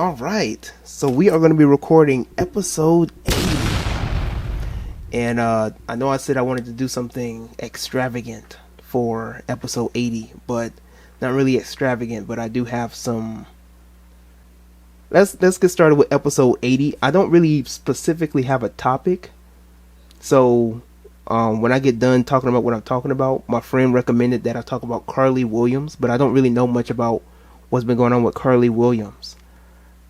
All right, so we are going to be recording episode 80. And I know I said I wanted to do something extravagant for episode 80, but not really extravagant, but I do have some. Let's get started with episode 80. I don't really specifically have a topic. So when I get done talking about what I'm talking about, my friend recommended that I talk about Carly Williams, but I don't really know much about what's been going on with Carly Williams.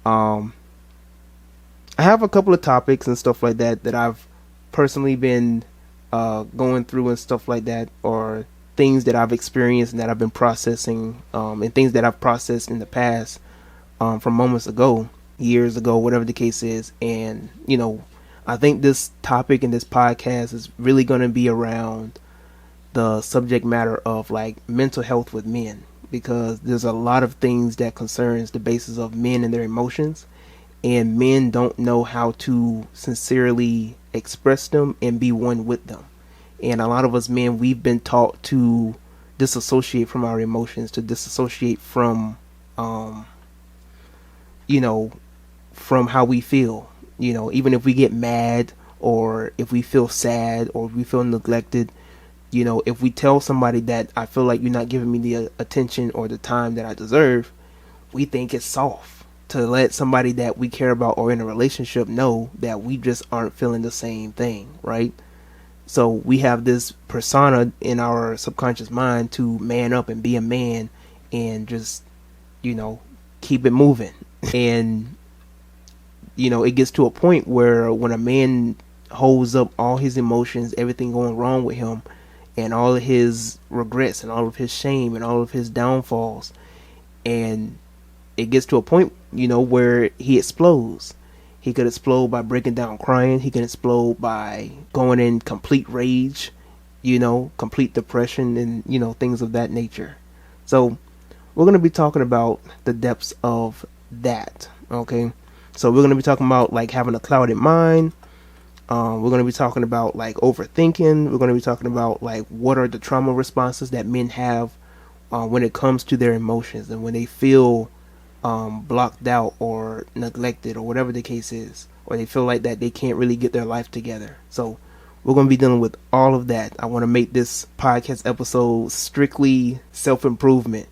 I have a couple of topics and stuff like that I've personally been going through and stuff like that, or things that I've experienced and that I've been processing, and things that I've processed in the past, from moments ago, years ago, whatever the case is. And I think this topic in this podcast is really going to be around the subject matter of like mental health with men, because there's a lot of things that concerns the basis of men and their emotions, and men don't know how to sincerely express them and be one with them. And a lot of us men, we've been taught to disassociate from our emotions, to disassociate from from how we feel. Even if we get mad, or if we feel sad, or if we feel neglected, if we tell somebody that I feel like you're not giving me the attention or the time that I deserve, we think it's soft to let somebody that we care about or in a relationship know that we just aren't feeling the same thing, right? So we have this persona in our subconscious mind to man up and be a man and just, keep it moving. And, it gets to a point where when a man holds up all his emotions, everything going wrong with him, and all of his regrets and all of his shame and all of his downfalls, and it gets to a point, where he explodes. He could explode by breaking down crying. He can explode by going in complete rage, complete depression, and things of that nature. So we're going to be talking about the depths of that. Okay, so we're going to be talking about like having a clouded mind. We're going to be talking about like overthinking. We're going to be talking about like what are the trauma responses that men have when it comes to their emotions, and when they feel blocked out or neglected or whatever the case is, or they feel like that they can't really get their life together. So we're going to be dealing with all of that. I want to make this podcast episode strictly self-improvement.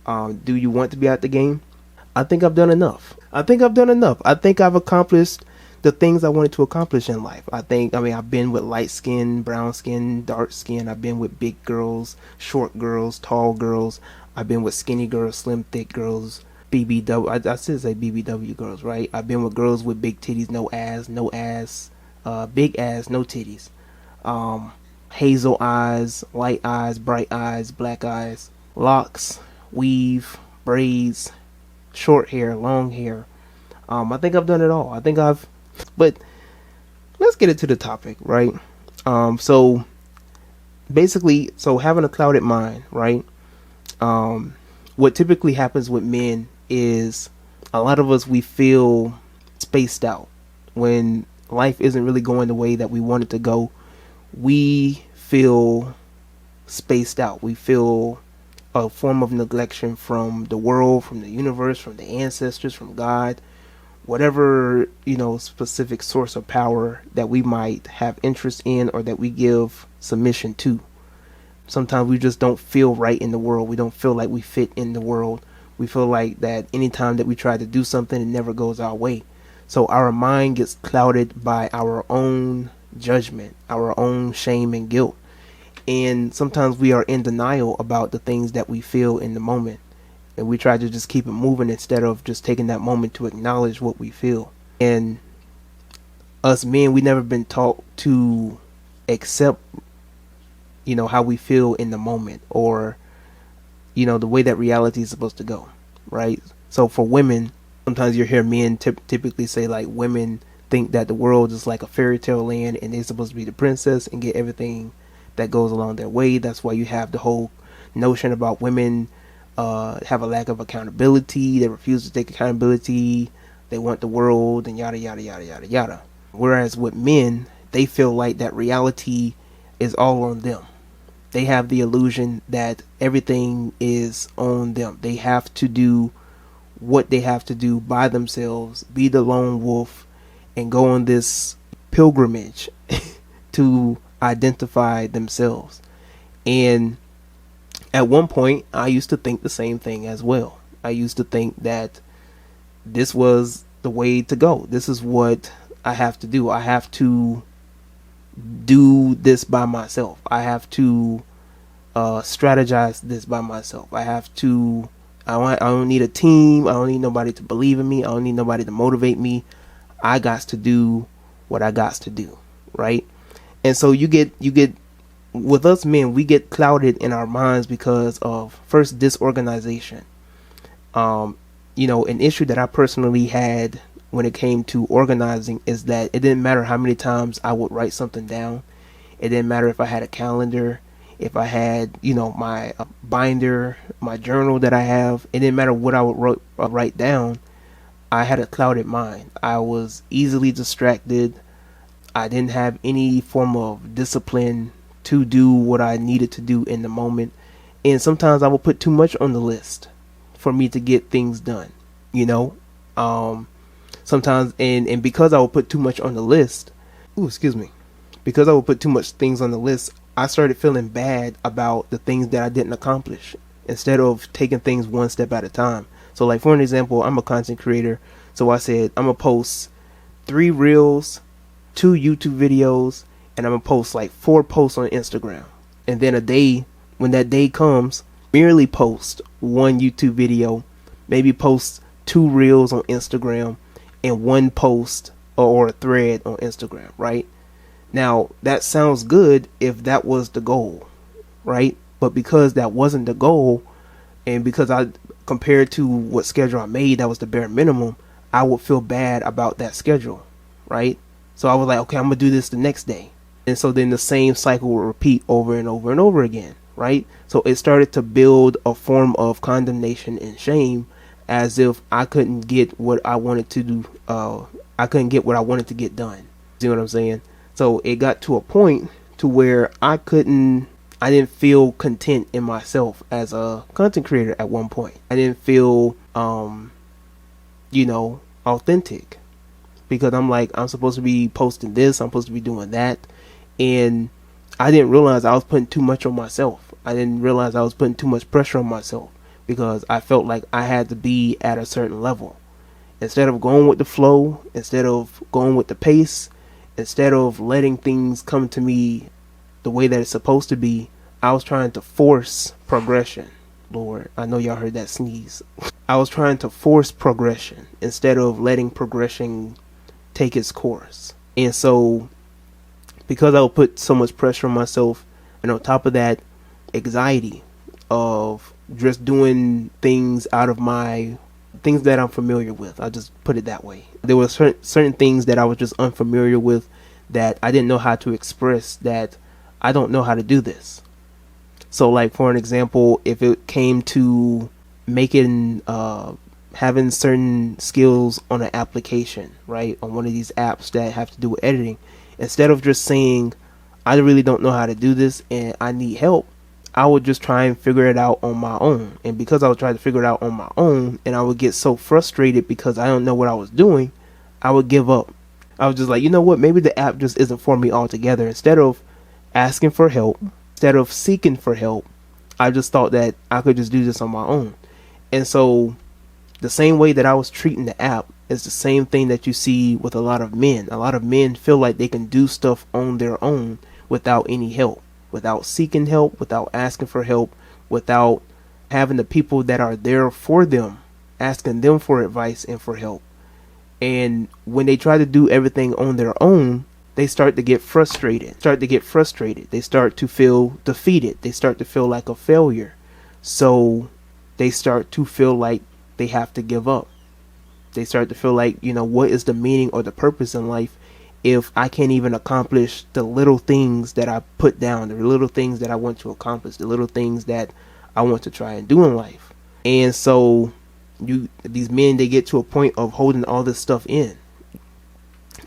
Do you want to be out the game? I think I've done enough. I think I've accomplished the things I wanted to accomplish in life. I've been with light skin, brown skin, dark skin. I've been with big girls, short girls, tall girls. I've been with skinny girls, slim, thick girls, BBW. I should say BBW girls, right? I've been with girls with big titties, no ass, big ass, no titties. Hazel eyes, light eyes, bright eyes, black eyes, locks, weave, braids, short hair, long hair. I think I've done it all. But let's get into the topic, right? So basically, having a clouded mind, right? What typically happens with men is a lot of us, we feel spaced out when life isn't really going the way that we want it to go. We feel spaced out. We feel a form of neglection from the world, from the universe, from the ancestors, from God, whatever, specific source of power that we might have interest in or that we give submission to. Sometimes we just don't feel right in the world. We don't feel like we fit in the world. We feel like that anytime that we try to do something, it never goes our way. So our mind gets clouded by our own judgment, our own shame and guilt. And sometimes we are in denial about the things that we feel in the moment. And we try to just keep it moving instead of just taking that moment to acknowledge what we feel. And us men, we never been taught to accept, how we feel in the moment, or, the way that reality is supposed to go, right? So for women, sometimes you hear men typically say like women think that the world is like a fairy tale land and they're supposed to be the princess and get everything that goes along their way. That's why you have the whole notion about women have a lack of accountability. They refuse to take accountability. They want the world and yada, yada, yada, yada, yada. Whereas with men, they feel like that reality is all on them. They have the illusion that everything is on them. They have to do what they have to do by themselves, be the lone wolf, and go on this pilgrimage to identify themselves. And at one point, I used to think the same thing as well. I used to think that this was the way to go. This is what I have to do. I have to do this by myself. I have to strategize this by myself. I don't need a team. I don't need nobody to believe in me. I don't need nobody to motivate me. I got to do what I got to do, right? And so you get with us men, we get clouded in our minds because of, first, disorganization. An issue that I personally had when it came to organizing is that it didn't matter how many times I would write something down. It didn't matter if I had a calendar, if I had, my binder, my journal that I have. It didn't matter what I would write down. I had a clouded mind. I was easily distracted. I didn't have any form of discipline to do what I needed to do in the moment. And sometimes I would put too much on the list for me to get things done, sometimes, and because I would put too much on the list, because I would put too much things on the list, I started feeling bad about the things that I didn't accomplish, instead of taking things one step at a time. So, like, for an example, I'm a content creator, so I said I'm gonna post 3 reels, 2 YouTube videos, and I'm gonna post like 4 posts on Instagram. And then when that day comes, merely post 1 YouTube video, maybe post 2 reels on Instagram, and 1 post or a thread on Instagram, right? Now, that sounds good if that was the goal, right? But because that wasn't the goal, and because compared to what schedule I made, that was the bare minimum, I would feel bad about that schedule, right? So I was like, okay, I'm gonna do this the next day. And so then the same cycle will repeat over and over and over again, right? So it started to build a form of condemnation and shame, as if I couldn't get what I wanted to do. I couldn't get what I wanted to get done. See what I'm saying? So it got to a point to where I didn't feel content in myself as a content creator at one point. I didn't feel, authentic, because I'm like, I'm supposed to be posting this, I'm supposed to be doing that. And I didn't realize I was putting too much on myself. I didn't realize I was putting too much pressure on myself, because I felt like I had to be at a certain level. Instead of going with the flow, instead of going with the pace, instead of letting things come to me the way that it's supposed to be, I was trying to force progression. Lord, I know y'all heard that sneeze. I was trying to force progression instead of letting progression take its course. And so, because I would put so much pressure on myself, and on top of that, anxiety of just doing things out of things that I'm familiar with. I'll just put it that way. There were certain things that I was just unfamiliar with, that I didn't know how to express, that I don't know how to do this. So, like, for an example, if it came to making, having certain skills on an application, right, on one of these apps that have to do with editing, instead of just saying, I really don't know how to do this and I need help, I would just try and figure it out on my own. And because I would try to figure it out on my own, and I would get so frustrated because I don't know what I was doing, I would give up. I was just like, you know what, maybe the app just isn't for me altogether. Instead of asking for help, instead of seeking for help, I just thought that I could just do this on my own. And so the same way that I was treating the app is the same thing that you see with a lot of men. A lot of men feel like they can do stuff on their own without any help, without seeking help, without asking for help, without having the people that are there for them, asking them for advice and for help. And when they try to do everything on their own, they start to get frustrated. They start to feel defeated. They start to feel like a failure. So they start to feel like they have to give up. They start to feel like, what is the meaning or the purpose in life if I can't even accomplish the little things that I put down, the little things that I want to accomplish, the little things that I want to try and do in life. And so these men, they get to a point of holding all this stuff in,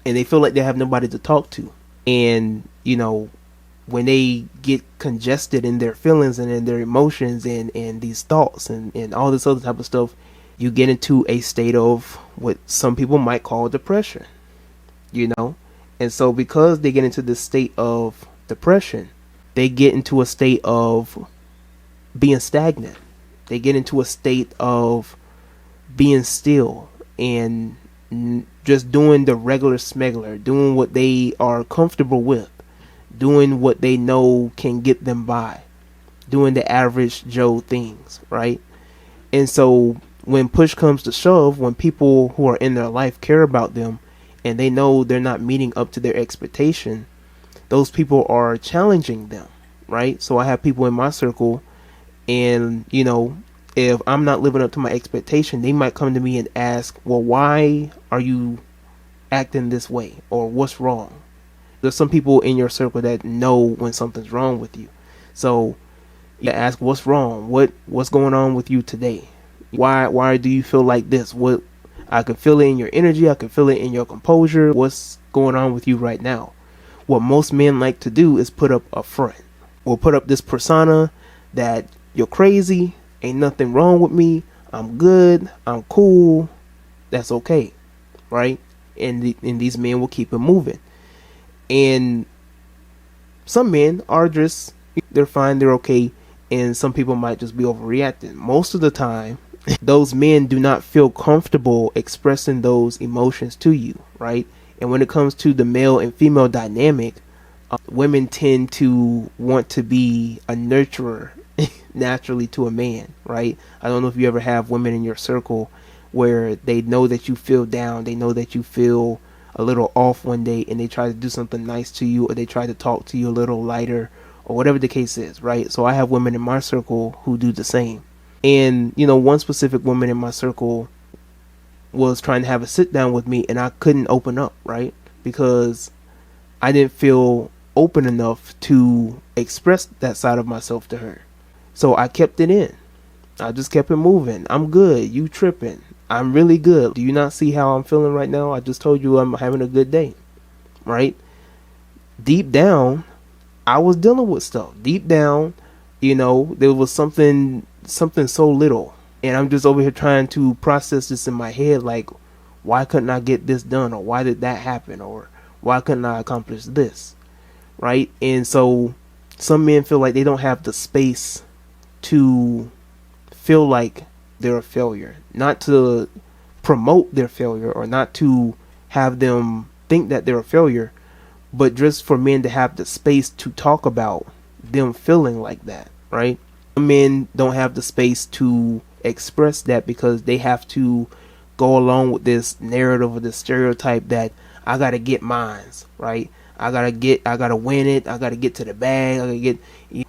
and they feel like they have nobody to talk to. And when they get congested in their feelings and in their emotions and these thoughts and all this other type of stuff, you get into a state of what some people might call depression, you know? And so because they get into this state of depression, they get into a state of being stagnant. They get into a state of being still and just doing the regular smuggler, doing what they are comfortable with, doing what they know can get them by, doing the average Joe things, right? And so when push comes to shove, when people who are in their life care about them and they know they're not meeting up to their expectation, those people are challenging them, right? So I have people in my circle, and you know, if I'm not living up to my expectation, they might come to me and ask, well, why are you acting this way, or what's wrong? There's some people in your circle that know when something's wrong with you. So you ask, what's wrong? What's going on with you today? Why do you feel like this? What, I can feel it in your energy, I can feel it in your composure. What's going on with you right now? What most men like to do is put up a front, or put up this persona that you're crazy, ain't nothing wrong with me, I'm good, I'm cool, that's okay, right? And these men will keep it moving. And some men are just, they're fine, they're okay, and some people might just be overreacting. Most of the time, those men do not feel comfortable expressing those emotions to you, right? And when it comes to the male and female dynamic, women tend to want to be a nurturer naturally to a man, right? I don't know if you ever have women in your circle where they know that you feel down, they know that you feel a little off one day, and they try to do something nice to you, or they try to talk to you a little lighter, or whatever the case is, right? So I have women in my circle who do the same. And you know, one specific woman in my circle was trying to have a sit down with me, and I couldn't open up, right? Because I didn't feel open enough to express that side of myself to her. So I kept it in. I just kept it moving. I'm good. You tripping. I'm really good. Do you not see how I'm feeling right now? I just told you I'm having a good day, right? Deep down, I was dealing with stuff. Deep down, you know, there was something so little. And I'm just over here trying to process this in my head, like, why couldn't I get this done? Or why did that happen? Or why couldn't I accomplish this? Right? And so some men feel like they don't have the space to feel like they're a failure. Not to promote their failure, or not to have them think that they're a failure, but just for men to have the space to talk about them feeling like that, right? Men don't have the space to express that because they have to go along with this narrative or this stereotype that I gotta get mines, right? I gotta win it, I gotta get to the bag,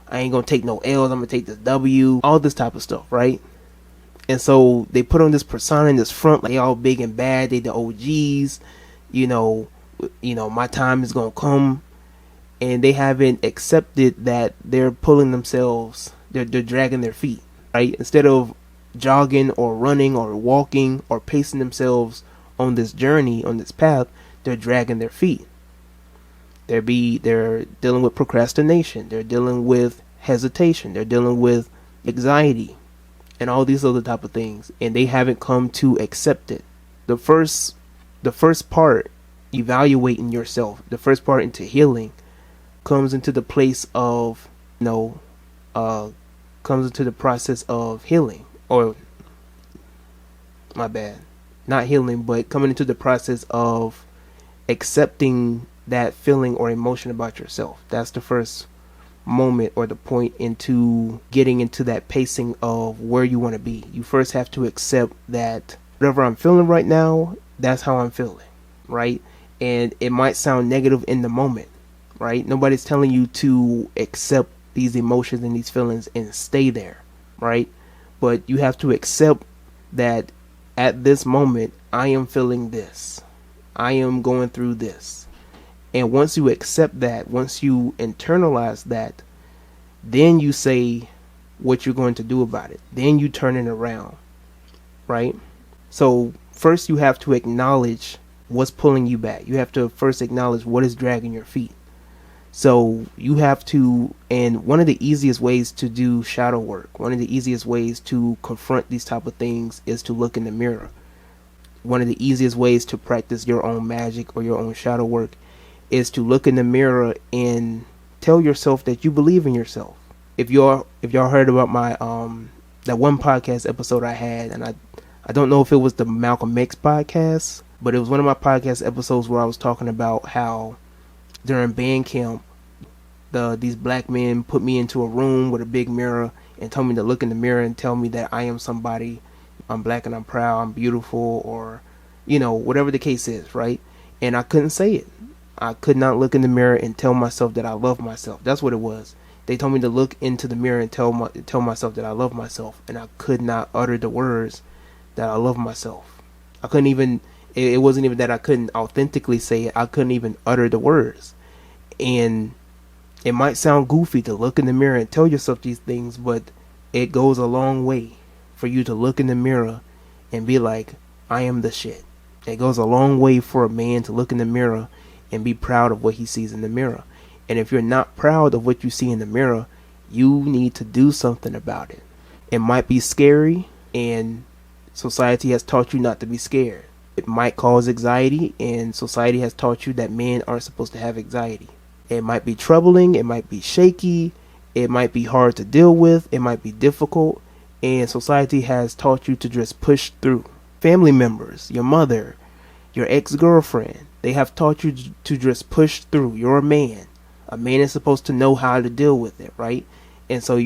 I ain't gonna take no L's, I'm gonna take this W, all this type of stuff, right? And so they put on this persona in this front, like they all big and bad, they the OGs, you know, my time is gonna come, and they haven't accepted that they're pulling themselves, they're dragging their feet, right? Instead of jogging or running or walking or pacing themselves on this journey, on this path, they're dragging their feet. They're dealing with procrastination, they're dealing with hesitation, they're dealing with anxiety, and all these other type of things, and they haven't come to accept it. The first part, evaluating yourself, the first part into healing, comes into the place of, comes into the process of healing, or my bad, not healing, but coming into the process of accepting that feeling or emotion about yourself. That's the first moment, or the point into getting into that pacing of where you want to be. You first have to accept that whatever I'm feeling right now, that's how I'm feeling, right? And it might sound negative in the moment, right? Nobody's telling you to accept these emotions and these feelings and stay there, right? But you have to accept that at this moment, I am feeling this. I am going through this. And once you accept that, once you internalize that, then you say what you're going to do about it. Then you turn it around, right? So first you have to acknowledge what's pulling you back. You have to first acknowledge what is dragging your feet. So you have to, and one of the easiest ways to do shadow work, one of the easiest ways to confront these type of things is to look in the mirror. One of the easiest ways to practice your own magic or your own shadow work is to look in the mirror and tell yourself that you believe in yourself. If y'all heard about my that one podcast episode I had, and I don't know if it was the Malcolm X podcast, but it was one of my podcast episodes where I was talking about how during band camp, these black men put me into a room with a big mirror and told me to look in the mirror and tell me that I am somebody, I'm black and I'm proud, I'm beautiful, or whatever the case is, right? And I couldn't say it. I could not look in the mirror and tell myself that I love myself. That's what it was. They told me to look into the mirror and tell myself that I love myself, and I could not utter the words that I love myself. I couldn't even. It wasn't even that I couldn't authentically say it. I couldn't even utter the words. And it might sound goofy to look in the mirror and tell yourself these things, but it goes a long way for you to look in the mirror and be like, I am the shit. It goes a long way for a man to look in the mirror and be proud of what he sees in the mirror. And if you're not proud of what you see in the mirror, you need to do something about it. It might be scary, and society has taught you not to be scared. It might cause anxiety, and society has taught you that men aren't supposed to have anxiety. It might be troubling, it might be shaky, it might be hard to deal with, it might be difficult, and society has taught you to just push through. Family members, your mother, your ex-girlfriend, they have taught you to just push through. You're a man. A man is supposed to know how to deal with it, right? And so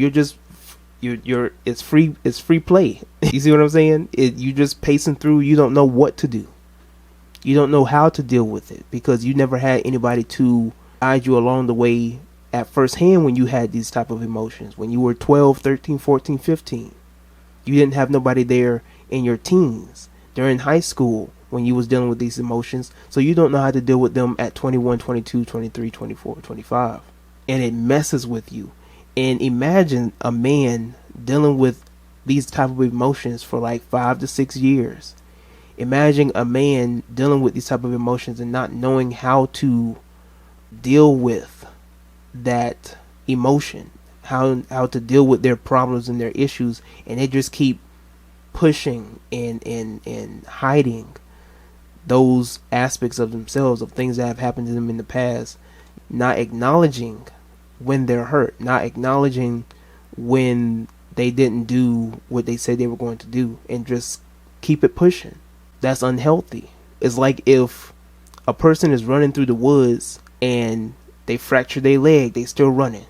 it's free play. You see what I'm saying? You just pacing through. You don't know what to do. You don't know how to deal with it because you never had anybody to guide you along the way at first hand when you had these type of emotions. When you were 12, 13, 14, 15. You didn't have nobody there in your teens, during high school, when you was dealing with these emotions. So you don't know how to deal with them at 21, 22, 23, 24, 25. And it messes with you. And imagine a man dealing with these type of emotions for like 5 to 6 years. Imagine a man dealing with these type of emotions and not knowing how to deal with that emotion, how to deal with their problems and their issues, and they just keep pushing and hiding those aspects of themselves, of things that have happened to them in the past, not acknowledging when they're hurt, not acknowledging when they didn't do what they said they were going to do, and just keep it pushing. That's unhealthy. It's like if a person is running through the woods and they fracture their leg, they still running.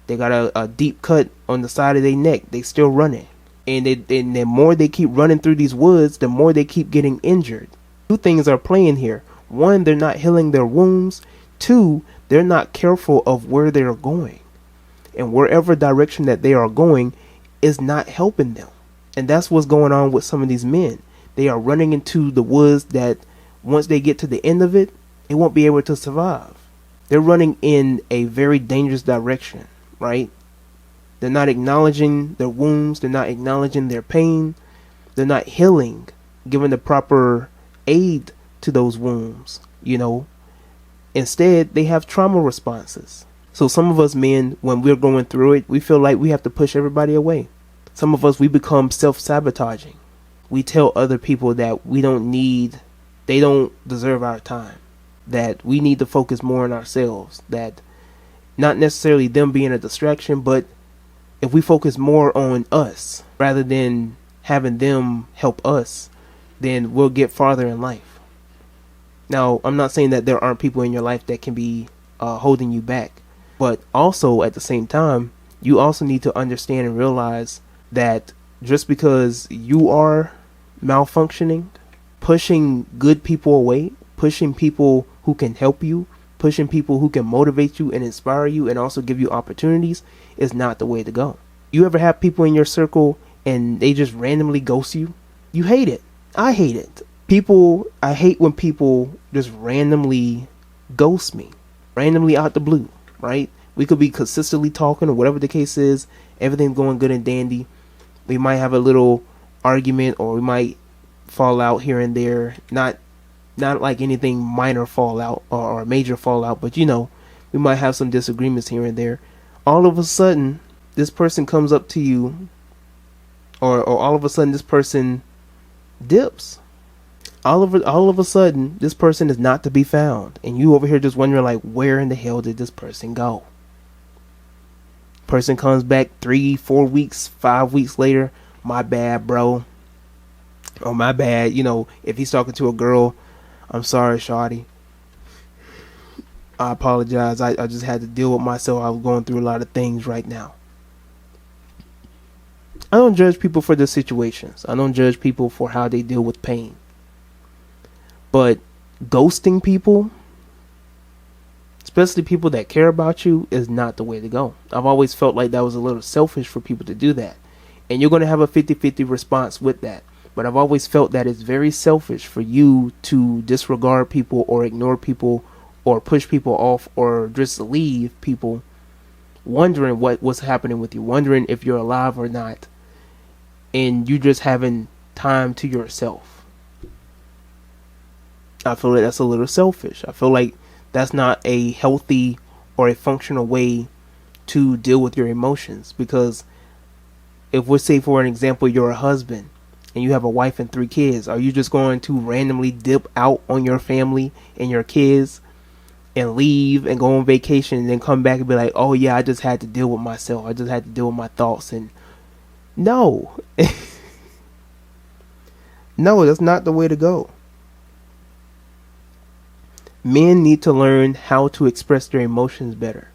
They got a deep cut on the side of their neck, they still running. And the more they keep running through these woods, the more they keep getting injured. Two things are playing here. One, they're not healing their wounds. Two, they're not careful of where they're going. And wherever direction that they are going is not helping them. And that's what's going on with some of these men. They are running into the woods that once they get to the end of it, they won't be able to survive. They're running in a very dangerous direction, right? They're not acknowledging their wounds. They're not acknowledging their pain. They're not healing, giving the proper aid to those wounds, Instead, they have trauma responses. So some of us men, when we're going through it, we feel like we have to push everybody away. Some of us, we become self-sabotaging. We tell other people that they don't deserve our time. That we need to focus more on ourselves. That not necessarily them being a distraction, but if we focus more on us rather than having them help us, then we'll get farther in life. Now, I'm not saying that there aren't people in your life that can be holding you back. But also, at the same time, you also need to understand and realize that just because you are malfunctioning, pushing good people away, pushing people who can help you, pushing people who can motivate you and inspire you and also give you opportunities is not the way to go. You ever have people in your circle and they just randomly ghost you? You hate it. I hate it. I hate when people just randomly ghost me, randomly out the blue, right? We could be consistently talking or whatever the case is. Everything's going good and dandy. We might have a little argument or we might fall out here and there. Not like anything minor fallout or major fallout, but We might have some disagreements here and there. All of a sudden, this person comes up to you, or all of a sudden this person dips. All of a sudden, this person is not to be found, and you over here just wondering like, where in the hell did this person go? Person comes back 3, 4 weeks, 5 weeks later. My bad, bro. Or my bad, if he's talking to a girl, I'm sorry, shawty. I apologize. I just had to deal with myself. I was going through a lot of things right now. I don't judge people for their situations. I don't judge people for how they deal with pain. But ghosting people, especially people that care about you, is not the way to go. I've always felt like that was a little selfish for people to do that. And you're going to have a 50-50 response with that. But I've always felt that it's very selfish for you to disregard people or ignore people or push people off or just leave people wondering what's happening with you, wondering if you're alive or not, and you just having time to yourself. I feel like that's a little selfish. I feel like that's not a healthy or a functional way to deal with your emotions. Because if we say, for an example, you're a husband and you have a wife and 3 kids, are you just going to randomly dip out on your family and your kids and leave and go on vacation and then come back and be like, oh yeah, I just had to deal with myself. I just had to deal with my thoughts? And no. No, that's not the way to go. Men need to learn how to express their emotions better.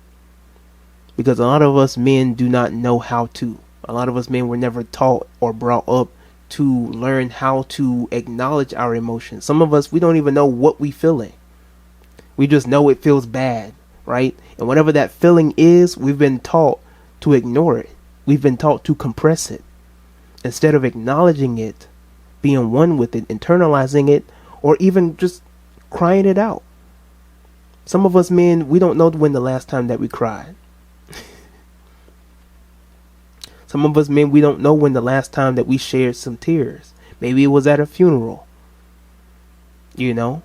Because a lot of us men do not know how to. A lot of us men were never taught or brought up to learn how to acknowledge our emotions. Some of us, we don't even know what we feeling. We just know it feels bad, right? And whatever that feeling is, we've been taught to ignore it. We've been taught to compress it. Instead of acknowledging it, being one with it, internalizing it, or even just crying it out. Some of us men, we don't know when the last time that we cried. Some of us men, we don't know when the last time that we shared some tears. Maybe it was at a funeral. Maybe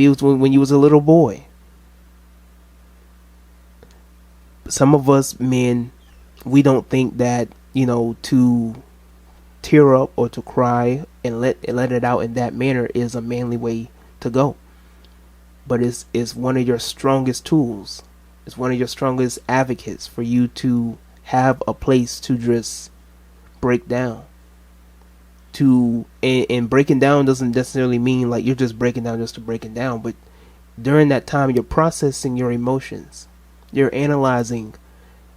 it was when you was a little boy. Some of us men, we don't think that, to tear up or to cry and let it out in that manner is a manly way to go. But it's one of your strongest tools. It's one of your strongest advocates for you to have a place to just break down. And breaking down doesn't necessarily mean like you're just breaking down just to breaking down, but during that time you're processing your emotions. You're analyzing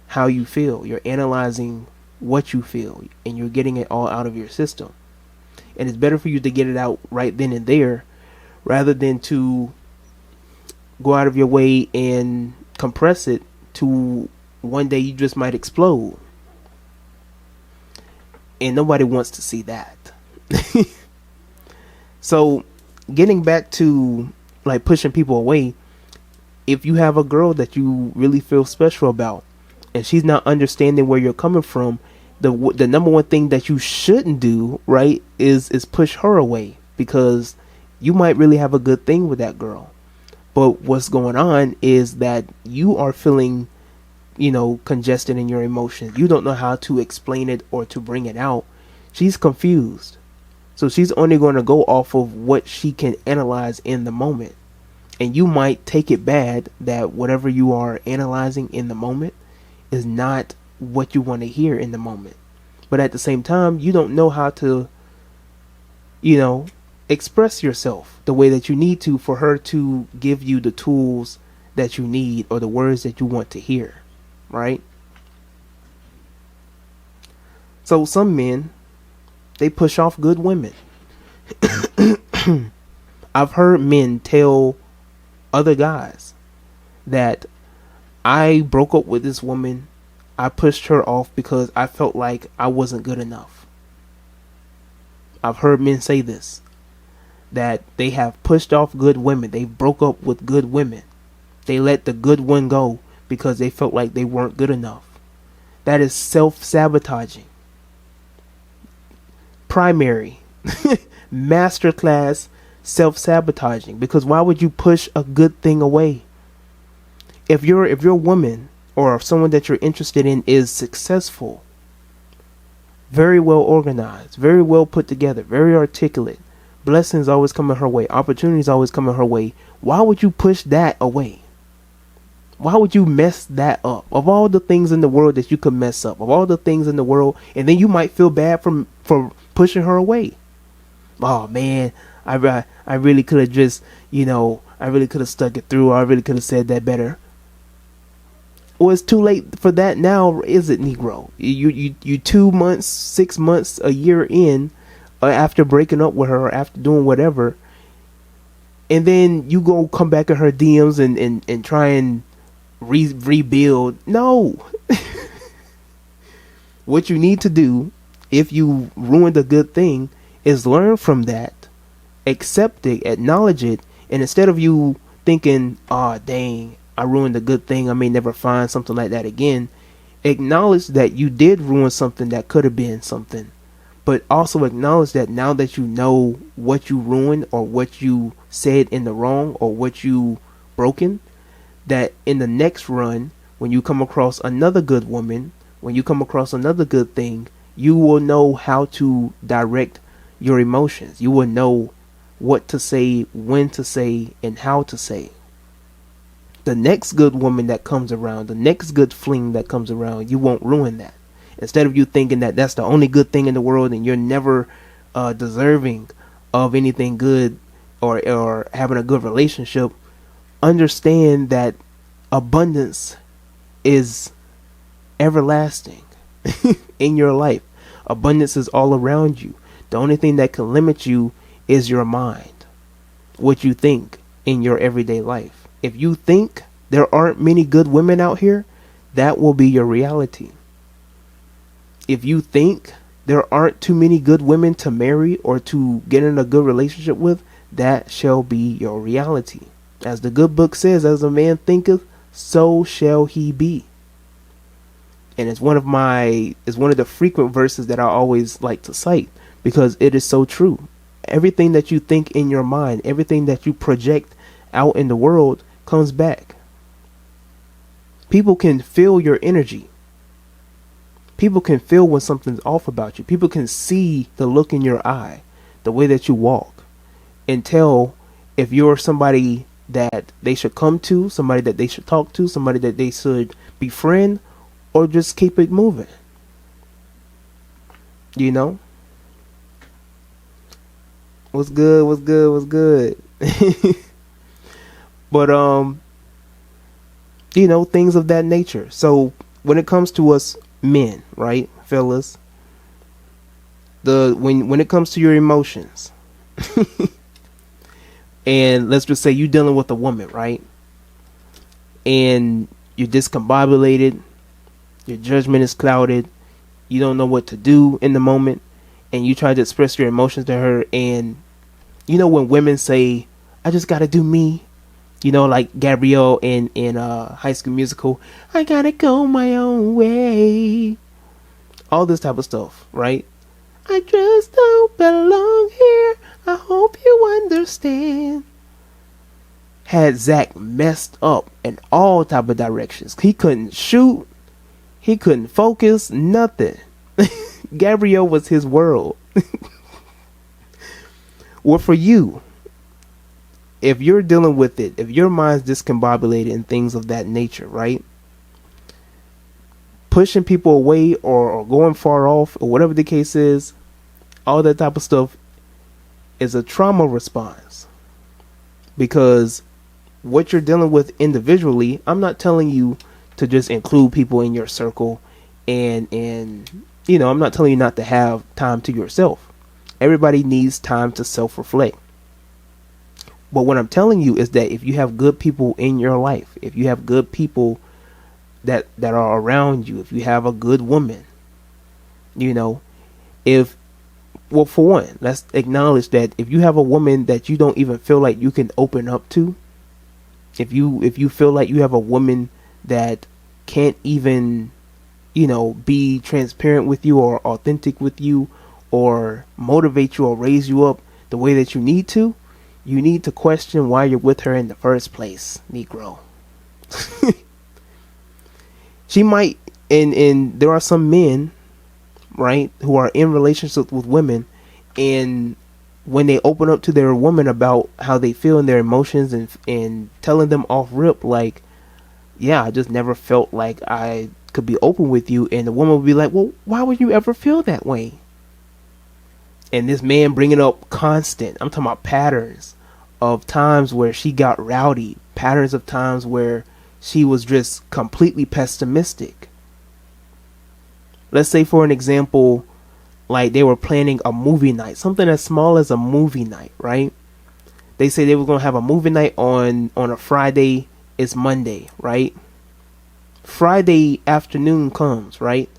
how you feel. You're analyzing what you feel, and you're getting it all out of your system. And it's better for you to get it out right then and there rather than to go out of your way and compress it to one day you just might explode. And nobody wants to see that. So getting back to like pushing people away, if you have a girl that you really feel special about and she's not understanding where you're coming from, the number one thing that you shouldn't do, right, is push her away, because you might really have a good thing with that girl. But what's going on is that you are feeling, congested in your emotions. You don't know how to explain it or to bring it out. She's confused. So she's only going to go off of what she can analyze in the moment. And you might take it bad that whatever you are analyzing in the moment is not what you want to hear in the moment. But at the same time, you don't know how to, express yourself the way that you need to for her to give you the tools that you need or the words that you want to hear, right? So some men, they push off good women. I've heard men tell other guys that I broke up with this woman. I pushed her off because I felt like I wasn't good enough. I've heard men say this, that they have pushed off good women. They broke up with good women. They let the good one go because they felt like they weren't good enough. That is self-sabotaging. Primary masterclass self-sabotaging. Because why would you push a good thing away? If your woman or someone that you're interested in is successful, very well organized, very well put together, very articulate, blessings always coming her way, opportunities always coming her way, why would you push that away? Why would you mess that up? Of all the things in the world that you could mess up, of all the things in the world, and then you might feel bad for pushing her away. Oh man, I really could have just, I really could have stuck it through, or I really could have said that better. Well, it's too late for that now, is it, Negro? You 2 months, 6 months, a year in, after breaking up with her, after doing whatever, and then you go come back in her DMs and try and rebuild. No. What you need to do, if you ruined a good thing, is learn from that, accept it, acknowledge it, and instead of you thinking, oh dang, I ruined a good thing, I may never find something like that again, acknowledge that you did ruin something that could have been something, but also acknowledge that now that you know what you ruined or what you said in the wrong or what you broken, that in the next run, when you come across another good woman, when you come across another good thing, you will know how to direct your emotions. You will know what to say, when to say, and how to say. The next good woman that comes around, the next good fling that comes around, you won't ruin that. Instead of you thinking that that's the only good thing in the world and you're never deserving of anything good or having a good relationship, understand that abundance is everlasting in your life. Abundance is all around you. The only thing that can limit you is your mind, what you think in your everyday life. If you think there aren't many good women out here, that will be your reality. If you think there aren't too many good women to marry or to get in a good relationship with, that shall be your reality. As the good book says, as a man thinketh, so shall he be. And it's one of the frequent verses that I always like to cite because it is so true. Everything that you think in your mind, everything that you project out in the world comes back. People can feel your energy. People can feel when something's off about you. People can see the look in your eye, the way that you walk, and tell if you're somebody that they should come to, somebody that they should talk to, somebody that they should befriend, or just keep it moving. You know? What's good? What's good? What's good? But things of that nature. So when it comes to us men, right, fellas, when it comes to your emotions, and let's just say you're dealing with a woman, right, and you're discombobulated, your judgment is clouded, you don't know what to do in the moment, and you try to express your emotions to her, and when women say, I just gotta do me, like Gabrielle in High School Musical, I gotta go my own way, all this type of stuff, right? I just don't belong here, I hope you understand. Had Zach messed up in all type of directions. He couldn't shoot, he couldn't focus, nothing. Gabrielle was his world. Well, for you, if you're dealing with it, if your mind's discombobulated and things of that nature, right? Pushing people away or going far off or whatever the case is, all that type of stuff is a trauma response. Because what you're dealing with individually, I'm not telling you to just include people in your circle and I'm not telling you not to have time to yourself. Everybody needs time to self-reflect. But what I'm telling you is that if you have good people in your life, if you have good people that are around you, if you have a good woman, for one, let's acknowledge that if you have a woman that you don't even feel like you can open up to, if you feel like you have a woman that can't even, be transparent with you or authentic with you or motivate you or raise you up the way that you need to question why you're with her in the first place, Negro. She might, and there are some men, right, who are in relationships with women, and when they open up to their woman about how they feel and their emotions, and telling them off rip, like, yeah, I just never felt like I could be open with you, and the woman would be like, well, why would you ever feel that way? And this man bringing up constant, I'm talking about patterns of times where she got rowdy, patterns of times where she was just completely pessimistic. Let's say, for an example, like they were planning a movie night, something as small as a movie night, right? They say they were going to have a movie night on a Friday. It's Monday, right? Friday afternoon comes, right?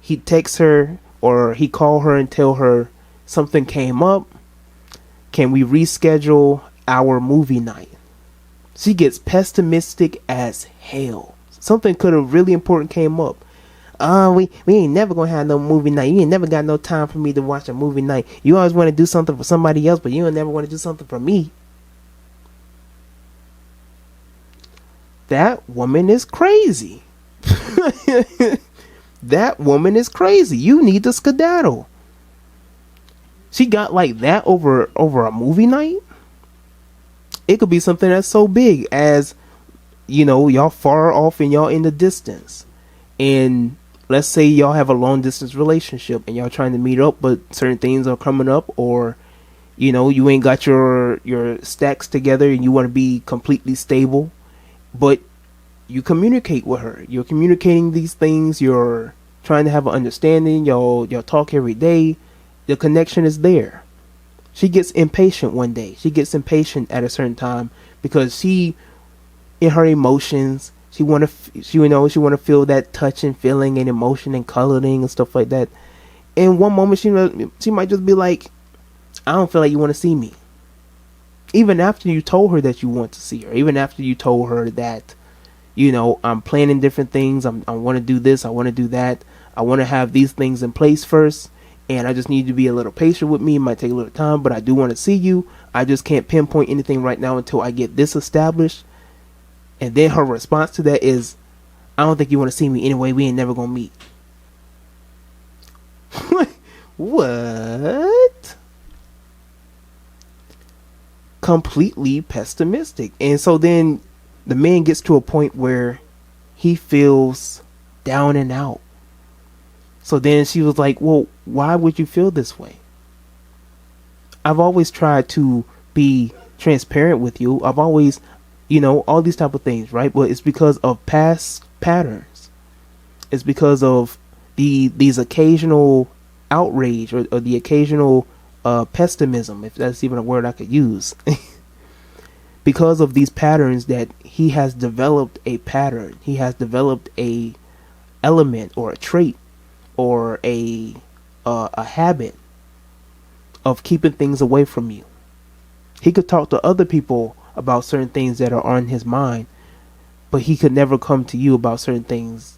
He texts her, or he call her and tell her something came up. Can we reschedule our movie night? She gets pessimistic as hell. Something could have really important came up. We ain't never gonna have no movie night. You ain't never got no time for me to watch a movie night. You always want to do something for somebody else, but you don't never want to do something for me. That woman is crazy. That woman is crazy. You need to skedaddle. She got like that over a movie night. It could be something that's so big as, you know, y'all far off and y'all in the distance. And let's say y'all have a long distance relationship and y'all trying to meet up, but certain things are coming up, or, you know, you ain't got your stacks together and you want to be completely stable, but you communicate with her. You're communicating these things. You're trying to have an understanding. Y'all talk every day. The connection is there. She gets impatient one day. She gets impatient at a certain time because she, in her emotions, she want to feel that touch and feeling and emotion and coloring and stuff like that. In one moment, she might just be like, I don't feel like you want to see me. Even after you told her that you want to see her, even after you told her that, you know, I'm planning different things. I want to do this. I want to do that. I want to have these things in place first. And I just need you to be a little patient with me. It might take a little time, but I do want to see you. I just can't pinpoint anything right now until I get this established. And then her response to that is, I don't think you want to see me anyway. We ain't never going to meet. What? Completely pessimistic. And so then the man gets to a point where he feels down and out. So then she was like, well, why would you feel this way? I've always tried to be transparent with you. I've always, you know, all these type of things, right? But it's because of past patterns. It's because of these occasional outrage or the occasional pessimism, if that's even a word I could use. Because of these patterns that he has developed a pattern. He has developed a element or a trait or a habit of keeping things away from you. He could talk to other people about certain things that are on his mind, but he could never come to you about certain things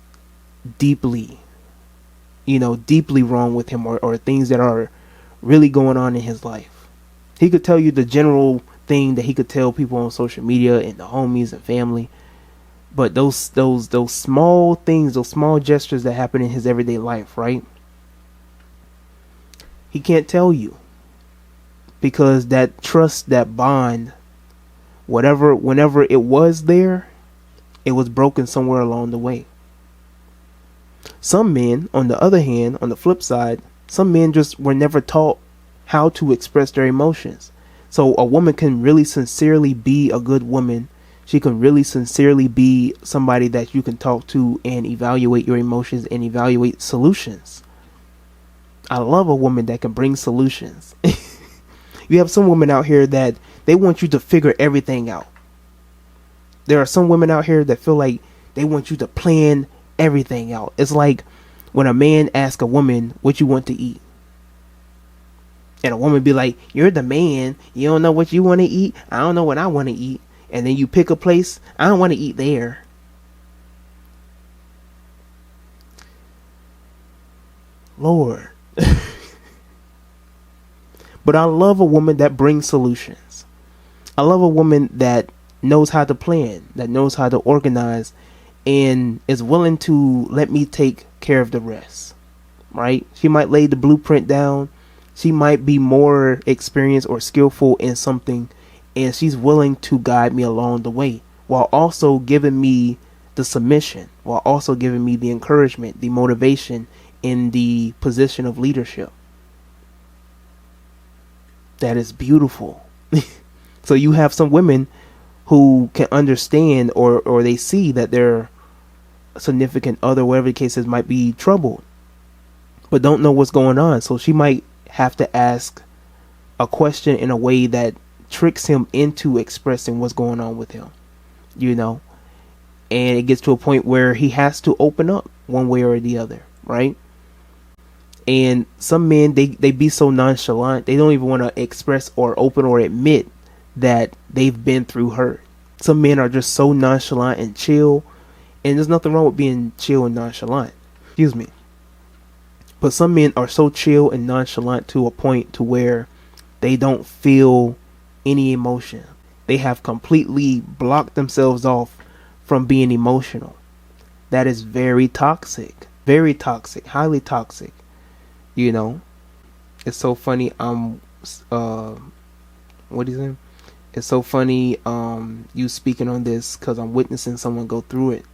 deeply, you know, deeply wrong with him, or things that are really going on in his life. He could tell you the general thing that he could tell people on social media and the homies and family, but those small things, those small gestures that happen in his everyday life, right? He can't tell you, because that trust, that bond, whenever it was there, it was broken somewhere along the way. Some men, on the other hand, on the flip side, some men just were never taught how to express their emotions. So a woman can really sincerely be a good woman. She can really sincerely be somebody that you can talk to and evaluate your emotions and evaluate solutions. I love a woman that can bring solutions. You have some women out here that they want you to figure everything out. There are some women out here that feel like they want you to plan everything out. It's like when a man asks a woman what you want to eat. And a woman be like, you're the man. You don't know what you want to eat. I don't know what I want to eat. And then you pick a place. I don't want to eat there. Lord. But I love a woman that brings solutions. I love a woman that knows how to plan, that knows how to organize, and is willing to let me take care of the rest, right? She might lay the blueprint down. She might be more experienced or skillful in something, and she's willing to guide me along the way while also giving me the submission, while also giving me the encouragement, the motivation in the position of leadership. That is beautiful. So you have some women who can understand, or they see that their significant other, whatever the case is, might be troubled, but don't know what's going on. So she might have to ask a question in a way that tricks him into expressing what's going on with him, you know, and it gets to a point where he has to open up one way or the other, right? And some men, they be so nonchalant, they don't even want to express or open or admit that they've been through hurt. Some men are just so nonchalant and chill, and there's nothing wrong with being chill and nonchalant, excuse me. But some men are so chill and nonchalant to a point to where they don't feel any emotion. They have completely blocked themselves off from being emotional. That is very toxic, highly toxic. You know, it's so funny. What is it? It's so funny. You speaking on this because I'm witnessing someone go through it.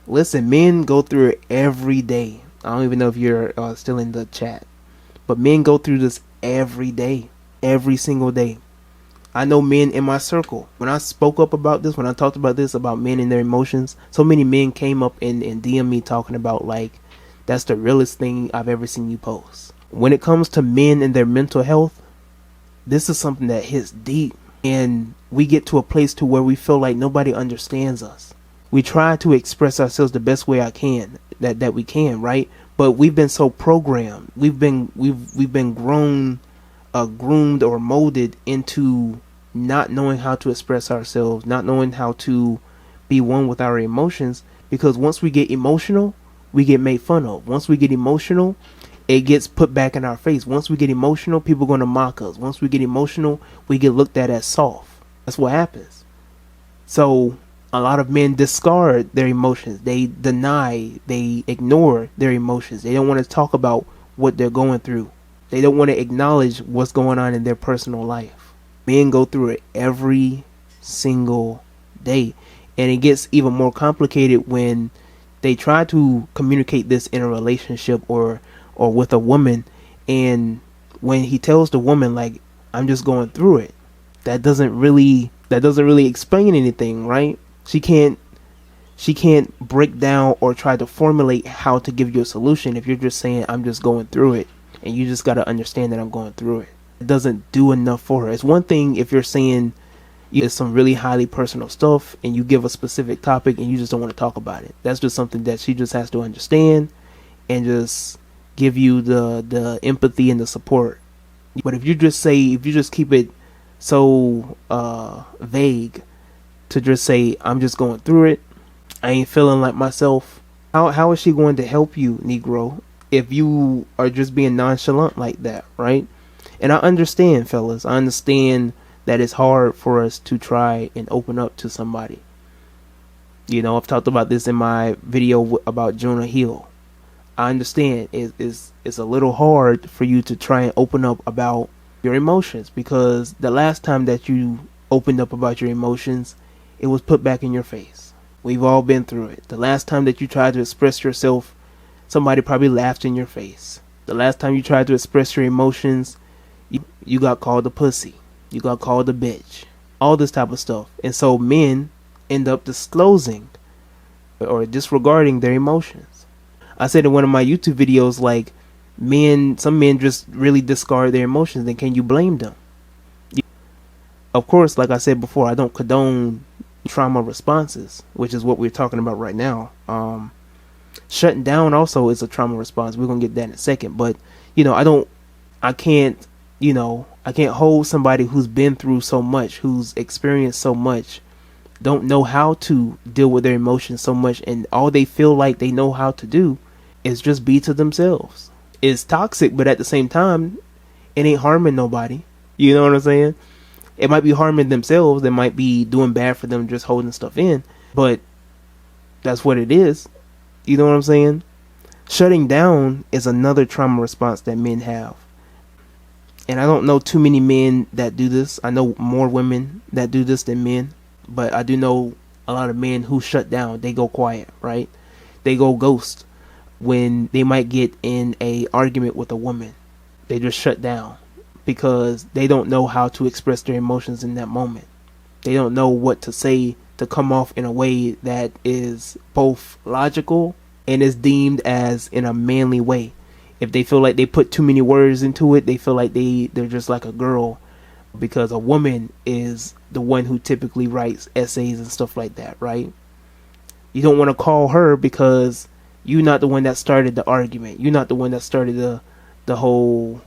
Listen, men go through it every day. I don't even know if you're still in the chat, but men go through this every day, every single day. I know men in my circle. When I spoke up about this, when I talked about this, about men and their emotions, so many men came up and DM me talking about, like, that's the realest thing I've ever seen you post. When it comes to men and their mental health, this is something that hits deep, and we get to a place to where we feel like nobody understands us. We try to express ourselves the best way that we can, right? But we've been so programmed. We've been grown, groomed or molded into not knowing how to express ourselves, not knowing how to be one with our emotions, because once we get emotional, we get made fun of. Once we get emotional, it gets put back in our face. Once we get emotional, people are going to mock us. Once we get emotional, we get looked at as soft. That's what happens. So a lot of men discard their emotions. They deny, they ignore their emotions. They don't want to talk about what they're going through. They don't want to acknowledge what's going on in their personal life. Men go through it every single day. And it gets even more complicated when they try to communicate this in a relationship or with a woman, and when he tells the woman, like, I'm just going through it, that doesn't really explain anything, right? She can't break down or try to formulate how to give you a solution if you're just saying, I'm just going through it, and you just got to understand that I'm going through it. It doesn't do enough for her. It's one thing if you're saying it's some really highly personal stuff and you give a specific topic and you just don't want to talk about it. That's just something that she just has to understand and just give you the empathy and the support. But if you just keep it so vague to just say, I'm just going through it, I ain't feeling like myself, how is she going to help you, Negro, if you are just being nonchalant like that, right? And I understand, fellas, I understand that it's hard for us to try and open up to somebody. You know, I've talked about this in my video about Jonah Hill. I understand it's a little hard for you to try and open up about your emotions, because the last time that you opened up about your emotions, it was put back in your face. We've all been through it. The last time that you tried to express yourself, somebody probably laughed in your face. The last time you tried to express your emotions, you got called a pussy. You got called a bitch. All this type of stuff. And so men end up disclosing or disregarding their emotions. I said in one of my YouTube videos, like, some men just really discard their emotions. Then can you blame them? Of course, like I said before, I don't condone trauma responses, which is what we're talking about right now. Shutting down also is a trauma response. We're going to get that in a second. But, I can't hold somebody who's been through so much, who's experienced so much, don't know how to deal with their emotions so much, and all they feel like they know how to do is just be to themselves. It's toxic, but at the same time, it ain't harming nobody. You know what I'm saying? It might be harming themselves. They might be doing bad for them just holding stuff in. But that's what it is. You know what I'm saying? Shutting down is another trauma response that men have. And I don't know too many men that do this. I know more women that do this than men. But I do know a lot of men who shut down. They go quiet, right? They go ghost when they might get in a argument with a woman. They just shut down because they don't know how to express their emotions in that moment. They don't know what to say to come off in a way that is both logical and is deemed as in a manly way. If they feel like they put too many words into it, they feel like they're just like a girl, because a woman is the one who typically writes essays and stuff like that, right? You don't want to call her because you're not the one that started the argument. You're not the one that started the whole,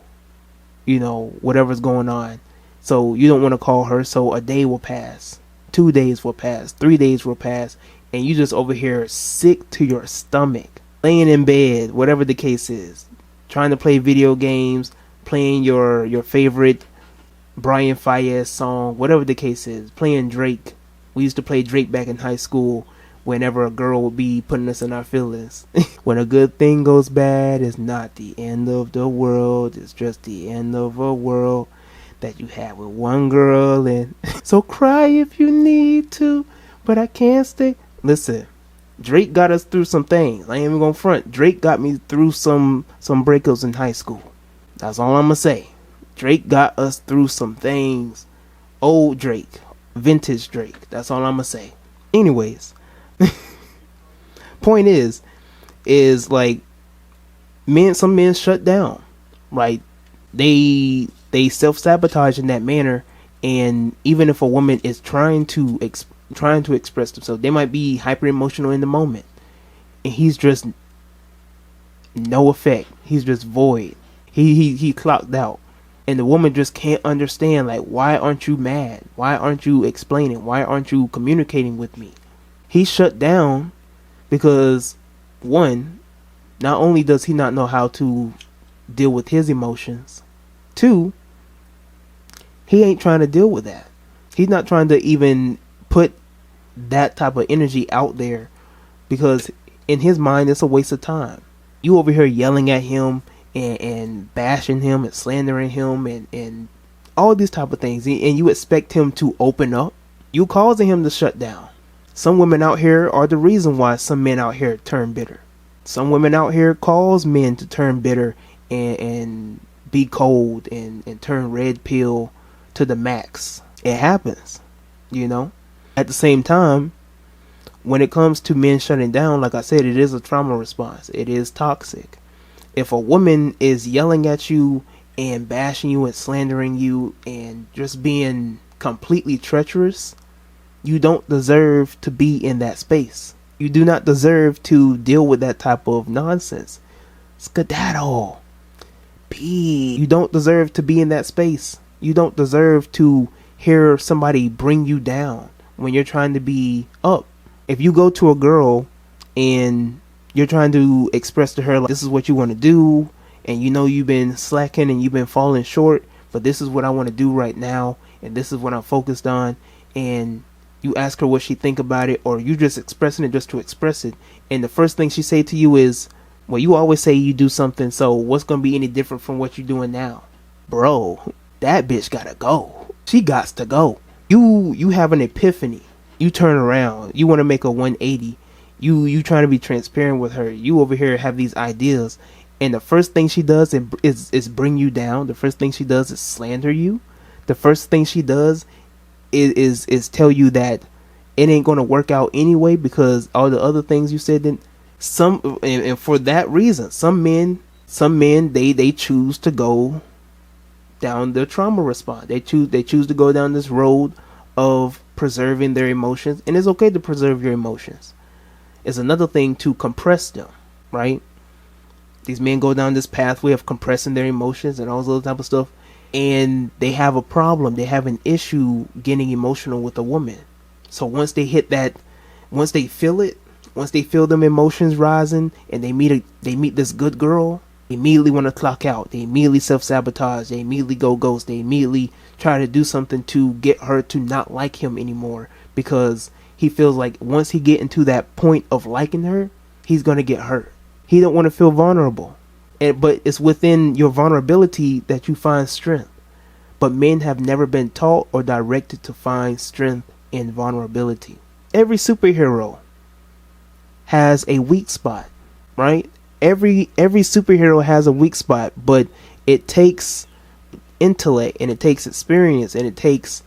whatever's going on. So you don't want to call her. So a day will pass, 2 days will pass, 3 days will pass, and you just over here sick to your stomach, laying in bed, whatever the case is, trying to play video games, playing your favorite Brian Fayez song, whatever the case is, playing Drake. We used to play Drake back in high school whenever a girl would be putting us in our feelings. When a good thing goes bad, it's not the end of the world, it's just the end of a world that you had with one girl. And so cry if you need to, but I can't stay. Listen, Drake got us through some things. I ain't even gonna front. Drake got me through some breakups in high school. That's all I'm gonna say. Drake got us through some things. Old Drake, vintage Drake. That's all I'm gonna say. Anyways, point is like some men shut down, right? They self-sabotage in that manner, and even if a woman is trying to express themselves, they might be hyper emotional in the moment, and he's just no effect. He's just void. He clocked out, and the woman just can't understand, like, why aren't you mad? Why aren't you explaining? Why aren't you communicating with me? He shut down because, one, not only does he not know how to deal with his emotions, two, he ain't trying to deal with that. He's not trying to even put that type of energy out there, because in his mind it's a waste of time. You over here yelling at him and bashing him and slandering him and all these type of things, and you expect him to open up. You causing him to shut down. Some women out here are the reason why some men out here turn bitter. Some women out here cause men to turn bitter and be cold and turn red pill to the max. It happens, At the same time, when it comes to men shutting down, like I said, it is a trauma response. It is toxic. If a woman is yelling at you and bashing you and slandering you and just being completely treacherous, you don't deserve to be in that space. You do not deserve to deal with that type of nonsense. Skedaddle. You don't deserve to be in that space. You don't deserve to hear somebody bring you down when you're trying to be up. If you go to a girl and you're trying to express to her, like, this is what you want to do, and you've been slacking and you've been falling short, but this is what I want to do right now, and this is what I'm focused on, and you ask her what she think about it, or you just expressing it just to express it, and the first thing she say to you is, well, you always say you do something, so what's going to be any different from what you're doing now? Bro, that bitch gotta go. She gots to go. You have an epiphany. You turn around. You want to make a 180. You trying to be transparent with her. You over here have these ideas, and the first thing she does is bring you down. The first thing she does is slander you. The first thing she does is tell you that it ain't gonna work out anyway because all the other things you said. And for that reason, some men they choose to go down the trauma response. They choose to go down this road of preserving their emotions, and it's okay to preserve your emotions. It's another thing to compress them, right? These men go down this pathway of compressing their emotions and all this other type of stuff, and they have a problem. They have an issue getting emotional with a woman. So once they hit that, once they feel them emotions rising, and they meet this good girl, immediately want to clock out. They immediately self-sabotage. They immediately go ghost. They immediately try to do something to get her to not like him anymore, because he feels like once he get into that point of liking her, he's going to get hurt. He don't want to feel vulnerable. But it's within your vulnerability that you find strength. But men have never been taught or directed to find strength in vulnerability. Every superhero has a weak spot, right? Every superhero has a weak spot, but it takes intellect and it takes experience and it takes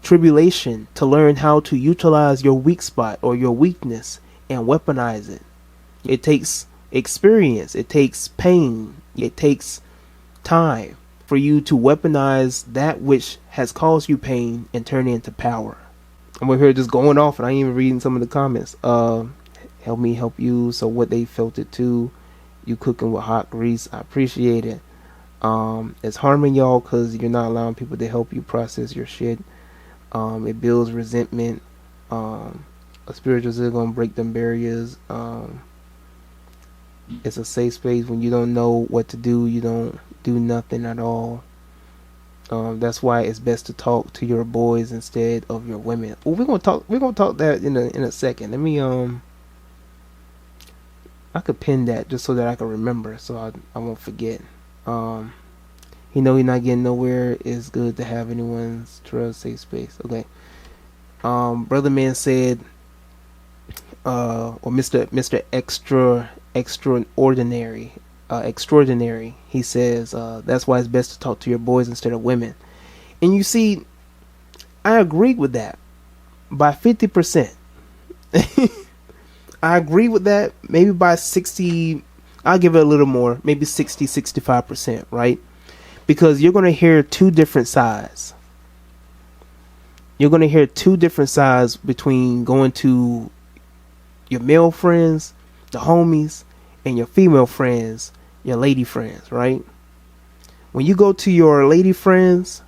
tribulation to learn how to utilize your weak spot or your weakness and weaponize it. It takes experience, it takes pain, it takes time for you to weaponize that which has caused you pain and turn it into power. I'm over here just going off and I ain't even reading some of the comments. Help me help you. So what they felt it too. You cooking with hot grease. I appreciate it. It's harming y'all because you're not allowing people to help you process your shit. It builds resentment. A spiritual is gonna break them barriers. It's a safe space. When you don't know what to do, you don't do nothing at all. That's why it's best to talk to your boys instead of your women. Well, we're gonna talk that in a second. Let me I could pin that just so that I can remember, so I won't forget. You're not getting nowhere. It's good to have anyone's trust, safe space. Okay. Brother Man said, or Mr. Extraordinary. He says, that's why it's best to talk to your boys instead of women. And you see, I agree with that by 50%. I agree with that maybe by 60. I'll give it a little more, maybe 65%, right? Because you're going to hear two different sides. You're going to hear two different sides between going to your male friends, the homies, and your female friends, your lady friends, right? When you go to your lady friends,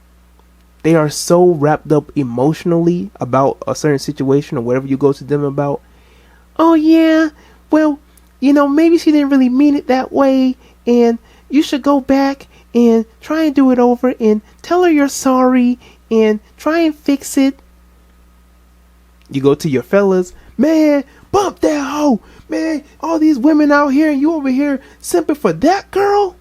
they are so wrapped up emotionally about a certain situation or whatever you go to them about. Oh yeah, well, maybe she didn't really mean it that way, and you should go back and try and do it over and tell her you're sorry and try and fix it. You go to your fellas, man, bump that hoe, man, all these women out here and you over here simping for that girl.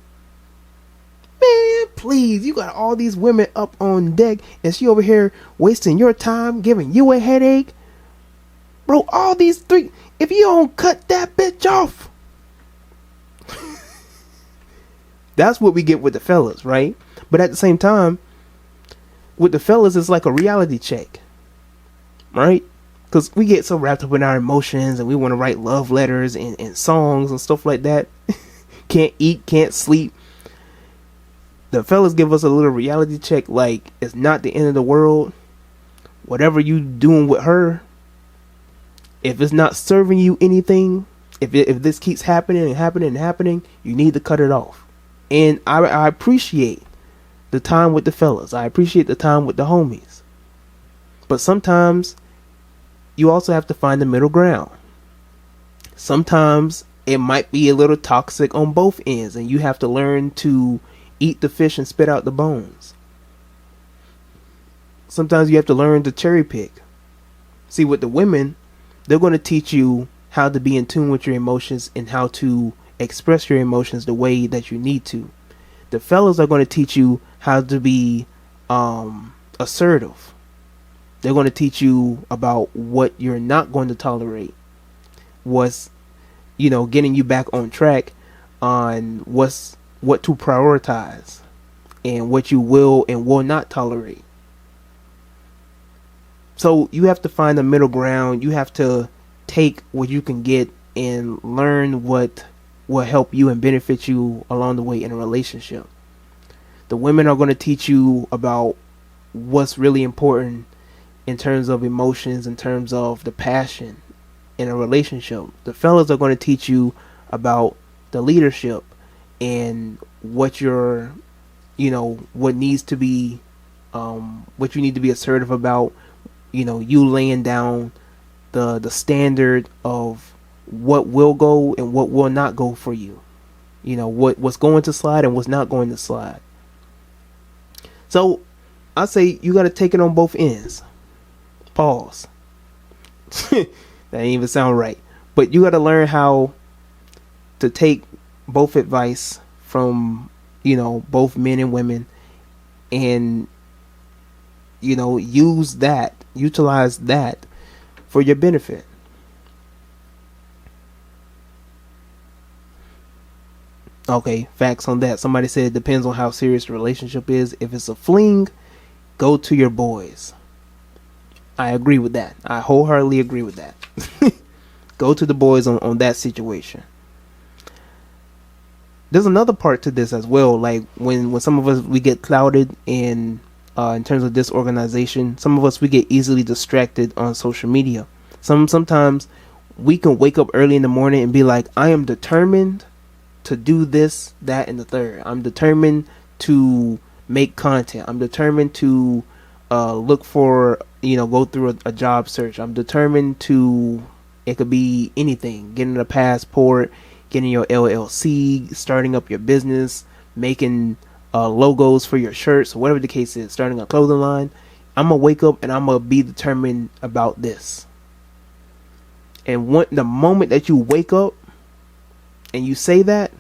Man, please, you got all these women up on deck and she over here wasting your time, giving you a headache. Bro, all these three, if you don't cut that bitch off. That's what we get with the fellas, right? But at the same time, with the fellas, it's like a reality check, right? Because we get so wrapped up in our emotions and we want to write love letters and songs and stuff like that. Can't eat, can't sleep. The fellas give us a little reality check, like it's not the end of the world. Whatever you doing with her, if it's not serving you anything, if this keeps happening and happening and happening, you need to cut it off. And I appreciate the time with the fellas. I appreciate the time with the homies. But sometimes you also have to find the middle ground. Sometimes it might be a little toxic on both ends, and you have to learn to eat the fish and spit out the bones. Sometimes you have to learn to cherry pick. See, with the women, they're going to teach you how to be in tune with your emotions and how to express your emotions the way that you need to. The fellas are going to teach you how to be assertive. They're going to teach you about what you're not going to tolerate. What's, getting you back on track on what to prioritize and what you will and will not tolerate. So you have to find the middle ground. You have to take what you can get and learn what will help you and benefit you along the way in a relationship. The women are going to teach you about what's really important in terms of emotions, in terms of the passion in a relationship. The fellas are going to teach you about the leadership and what you're, what needs to be, what you need to be assertive about. You laying down the standard of what will go and what will not go for you. what's going to slide and what's not going to slide. So I say you got to take it on both ends. Pause. That didn't even sound right. But you got to learn how to take both advice from, both men and women, and, utilize that for your benefit. Okay, facts on that. Somebody said it depends on how serious the relationship is. If it's a fling, go to your boys. I agree with that. I wholeheartedly agree with that. Go to the boys on that situation. There's another part to this as well. Like when some of us, we get clouded in terms of disorganization. Some of us, we get easily distracted on social media. Sometimes we can wake up early in the morning and be like, I am determined to do this, that, and the third. I'm determined to make content. I'm determined to look for, go through a job search. I'm determined to, it could be anything, getting a passport, getting your LLC, starting up your business, making logos for your shirts, whatever the case is, starting a clothing line. I'm going to wake up and I'm going to be determined about this. And the moment that you wake up and you say that,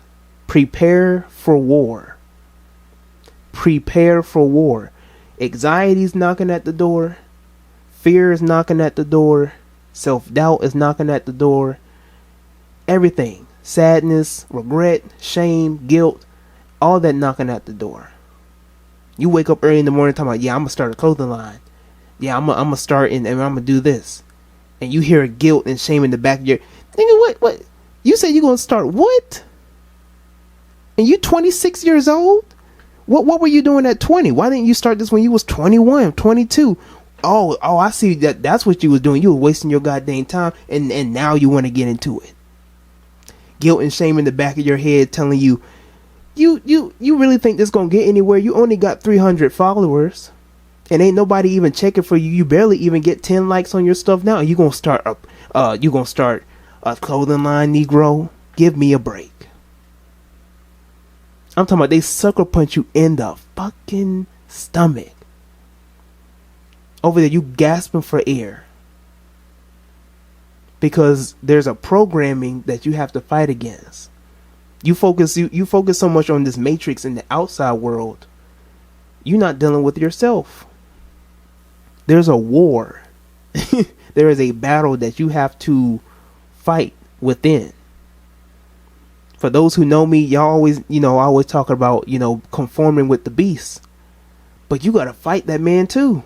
prepare for war. Prepare for war. Anxiety's knocking at the door. Fear is knocking at the door. Self-doubt is knocking at the door. Everything. Sadness, regret, shame, guilt, all that knocking at the door. You wake up early in the morning talking about, yeah, I'm going to start a clothing line. Yeah, I'm going to start and I'm going to do this. And you hear guilt and shame in the back of your... Nigga, what? You said you're going to start what? And you 26 years old? What were you doing at 20? Why didn't you start this when you was 21, 22? Oh, I see that's what you was doing. You were wasting your goddamn time, and now you want to get into it. Guilt and shame in the back of your head telling you, you really think this gonna get anywhere? You only got 300 followers, and ain't nobody even checking for you. You barely even get 10 likes on your stuff now. You gonna start a clothing line, Negro? Give me a break. I'm talking about they sucker punch you in the fucking stomach. Over there, you gasping for air. Because there's a programming that you have to fight against. You focus so much on this matrix in the outside world. You're not dealing with yourself. There's a war. There is a battle that you have to fight within. For those who know me, y'all always, I always talk about, conforming with the beast. But you got to fight that man too.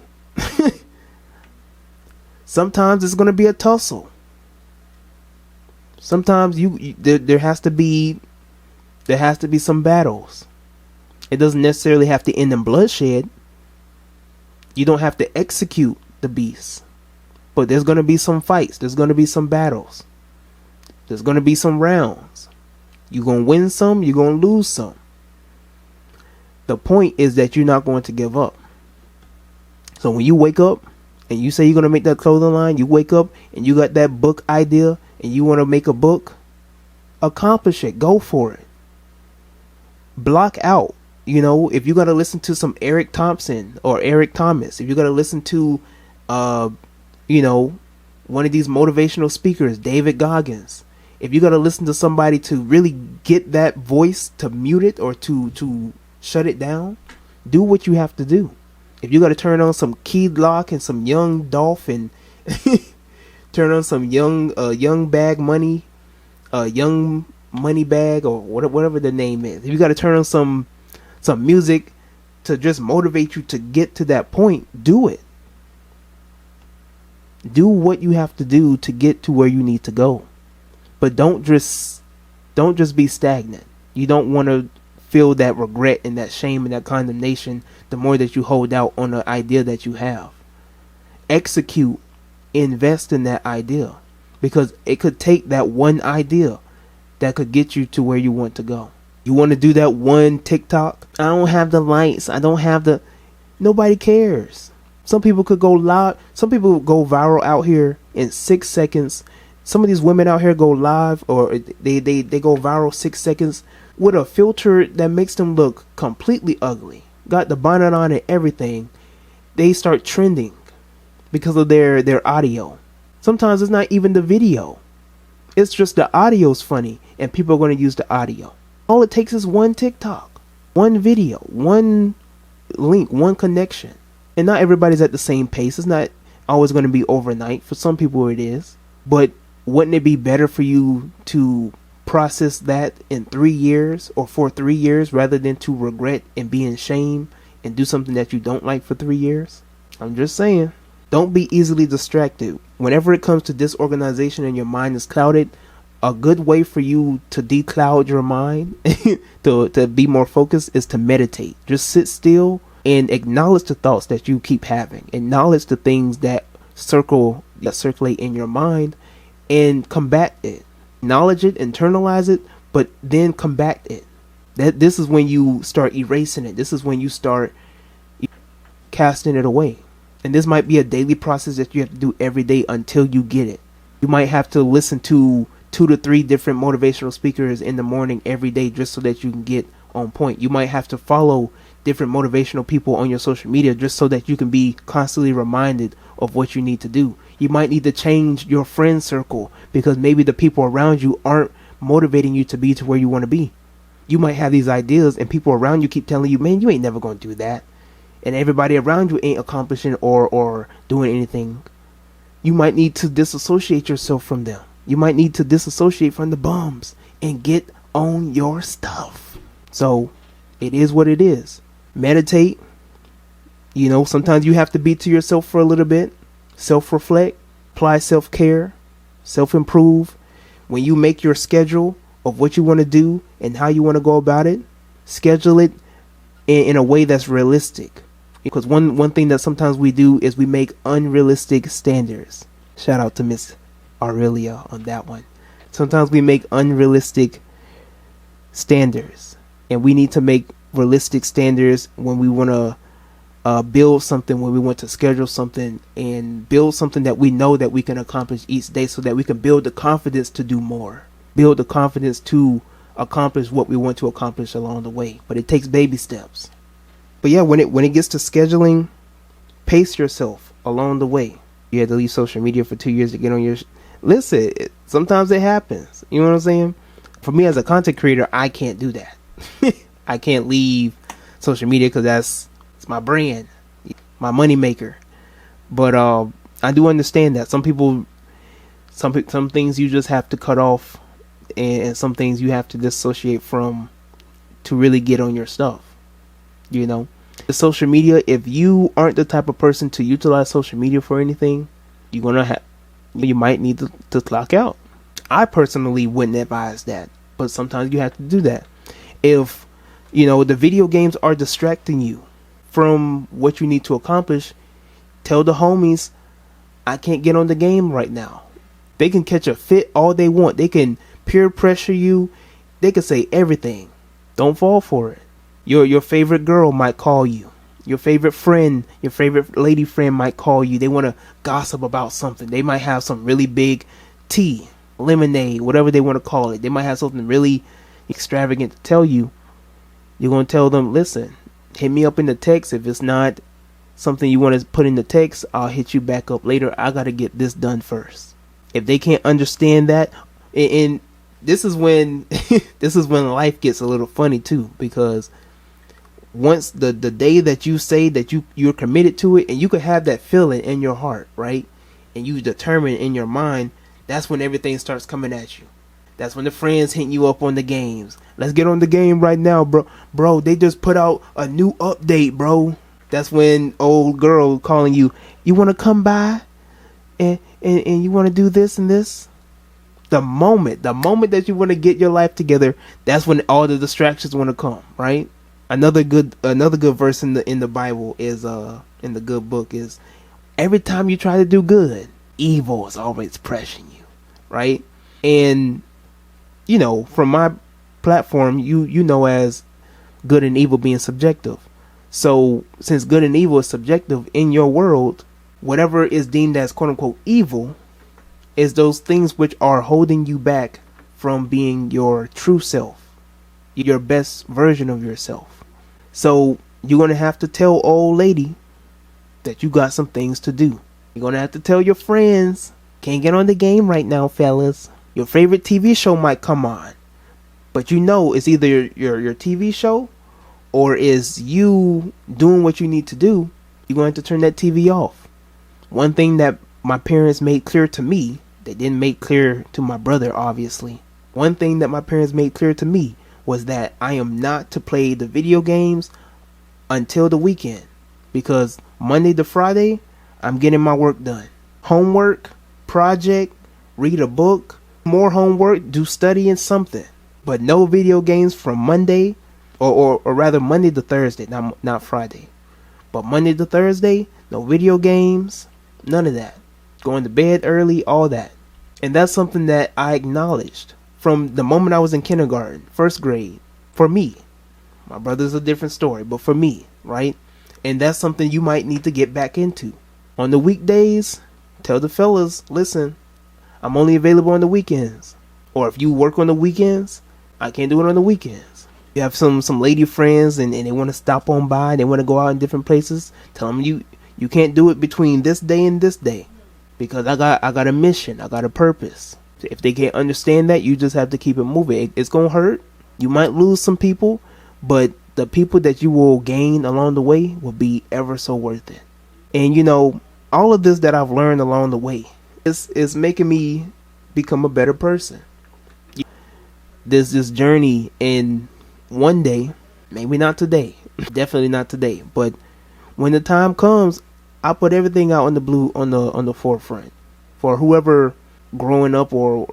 Sometimes it's going to be a tussle. Sometimes there has to be some battles. It doesn't necessarily have to end in bloodshed. You don't have to execute the beast. But there's going to be some fights. There's going to be some battles. There's going to be some rounds. You're going to win some, you're going to lose some. The point is that you're not going to give up. So when you wake up and you say you're going to make that clothing line, you wake up and you got that book idea and you want to make a book, accomplish it. Go for it. Block out. If you got to listen to some Eric Thompson or Eric Thomas, if you got to listen to, one of these motivational speakers, David Goggins, if you got to listen to somebody to really get that voice to mute it or to shut it down, do what you have to do. If you got to turn on some Key Lock and some Young Dolph and turn on some young Bag Money, Young Money Bag, or whatever the name is. If you got to turn on some music to just motivate you to get to that point, do it. Do what you have to do to get to where you need to go. But don't just be stagnant. You don't want to feel that regret and that shame and that condemnation the more that you hold out on the idea that you have. Execute, invest in that idea, because it could take that one idea that could get you to where you want to go. You want to do that one TikTok? I don't have the lights. Nobody cares. Some people could go live. Some people go viral out here in 6 seconds. Some of these women out here go live, or they go viral 6 seconds with a filter that makes them look completely ugly, got the bonnet on and everything, they start trending because of their audio. Sometimes it's not even the video. It's just the audio's funny and people are going to use the audio. All it takes is one TikTok, one video, one link, one connection. And not everybody's at the same pace. It's not always going to be overnight. For some people it is. But wouldn't it be better for you to process that in 3 years or for 3 years rather than to regret and be in shame and do something that you don't like for 3 years? I'm just saying. Don't be easily distracted. Whenever it comes to disorganization and your mind is clouded, a good way for you to decloud your mind, to be more focused, is to meditate. Just sit still and acknowledge the thoughts that you keep having. Acknowledge the things that circulate in your mind and combat it. Acknowledge it, internalize it, but then combat it. This is when you start erasing it. This is when you start casting it away. And this might be a daily process that you have to do every day until you get it. You might have to listen to 2 to 3 different motivational speakers in the morning every day just so that you can get on point. You might have to follow different motivational people on your social media just so that you can be constantly reminded of what you need to do. You might need to change your friend circle because maybe the people around you aren't motivating you to be to where you want to be. You might have these ideas and people around you keep telling you, man, you ain't never going to do that. And everybody around you ain't accomplishing or doing anything. You might need to disassociate yourself from them. You might need to disassociate from the bums and get on your stuff. So it is what it is. Meditate. Sometimes you have to be to yourself for a little bit. Self-reflect. Apply self-care. Self-improve. When you make your schedule of what you want to do and how you want to go about it, schedule it in a way that's realistic. Because one thing that sometimes we do is we make unrealistic standards. Shout out to Miss Aurelia on that one. Sometimes we make unrealistic standards. And we need to make realistic standards when we want to build something, when we want to schedule something and build something that we know that we can accomplish each day so that we can build the confidence to do more. Build the confidence to accomplish what we want to accomplish along the way. But it takes baby steps. But yeah, when it gets to scheduling, pace yourself along the way. You had to leave social media for 2 years to get on your... Listen, sometimes it happens. You know what I'm saying? For me as a content creator, I can't do that. I can't leave social media because it's my brand, my money maker. But I do understand that some people, some things you just have to cut off, and some things you have to dissociate from to really get on your stuff. The social media, if you aren't the type of person to utilize social media for anything, you might need to clock out. I personally wouldn't advise that, but sometimes you have to do that. If the video games are distracting you from what you need to accomplish, tell the homies, I can't get on the game right now. They can catch a fit all they want. They can peer pressure you. They can say everything. Don't fall for it. Your favorite girl might call you. Your favorite friend, your favorite lady friend might call you. They want to gossip about something. They might have some really big tea, lemonade, whatever they want to call it. They might have something really extravagant to tell you. You're going to tell them, listen, hit me up in the text. If it's not something you want to put in the text, I'll hit you back up later. I got to get this done first. If they can't understand that, and this is when life gets a little funny too, because once the day that you say that you're committed to it, and you could have that feeling in your heart, right? And you determine in your mind, that's when everything starts coming at you. That's when the friends hitting you up on the games. Let's get on the game right now, bro. Bro, they just put out a new update, bro. That's when old girl calling you, you want to come by and you want to do this and this. The moment that you want to get your life together, that's when all the distractions want to come, right? Another good verse in the Bible is in the good book is, every time you try to do good, evil is always pressing you, right? And from my platform, as good and evil being subjective. So since good and evil is subjective in your world, whatever is deemed as quote unquote evil is those things which are holding you back from being your true self. your best version of yourself. So you're going to have to tell old lady that you got some things to do. You're going to have to tell your friends, can't get on the game right now, fellas. Your favorite TV show might come on, but you know it's either your TV show or is you doing what you need to do. You're going to turn that TV off. One thing that my parents made clear to me, they didn't make clear to my brother, obviously. One thing that my parents made clear to me was that I am not to play the video games until the weekend, because Monday to Friday, I'm getting my work done. Homework, project, read a book, more homework, do studying something. But no video games from Monday, or rather Monday to Thursday, not Friday. But Monday to Thursday, no video games, none of that. Going to bed early, all that. And that's something that I acknowledged from the moment I was in kindergarten, first grade. For me, my brother's a different story, but for me, right? And that's something you might need to get back into. On the weekdays, tell the fellas, listen, I'm only available on the weekends. Or if you work on the weekends, I can't do it on the weekends. You have some lady friends and they want to stop on by, they want to go out in different places. Tell them you can't do it between this day and this day, because I got a mission, I got a purpose. If they can't understand that, you just have to keep it moving. It's gonna hurt. You might lose some people, but the people that you will gain along the way will be ever so worth it. And you know, all of this that I've learned along the way is making me become a better person. There's this journey, and one day, maybe not today, definitely not today, but when the time comes, I put everything out on the forefront for whoever growing up or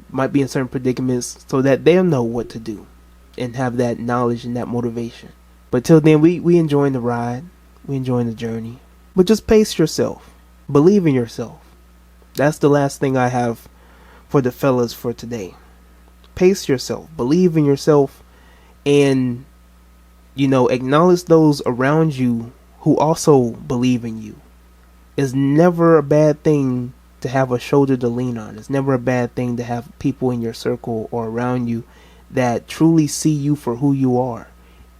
might be in certain predicaments, so that they'll know what to do and have that knowledge and that motivation. But till then, we enjoying the ride, we enjoying the journey. But just pace yourself, believe in yourself. That's the last thing I have for the fellas for today. Pace yourself, believe in yourself, and acknowledge those around you who also believe in you. It's never a bad thing to have a shoulder to lean on. It's never a bad thing to have people in your circle or around you that truly see you for who you are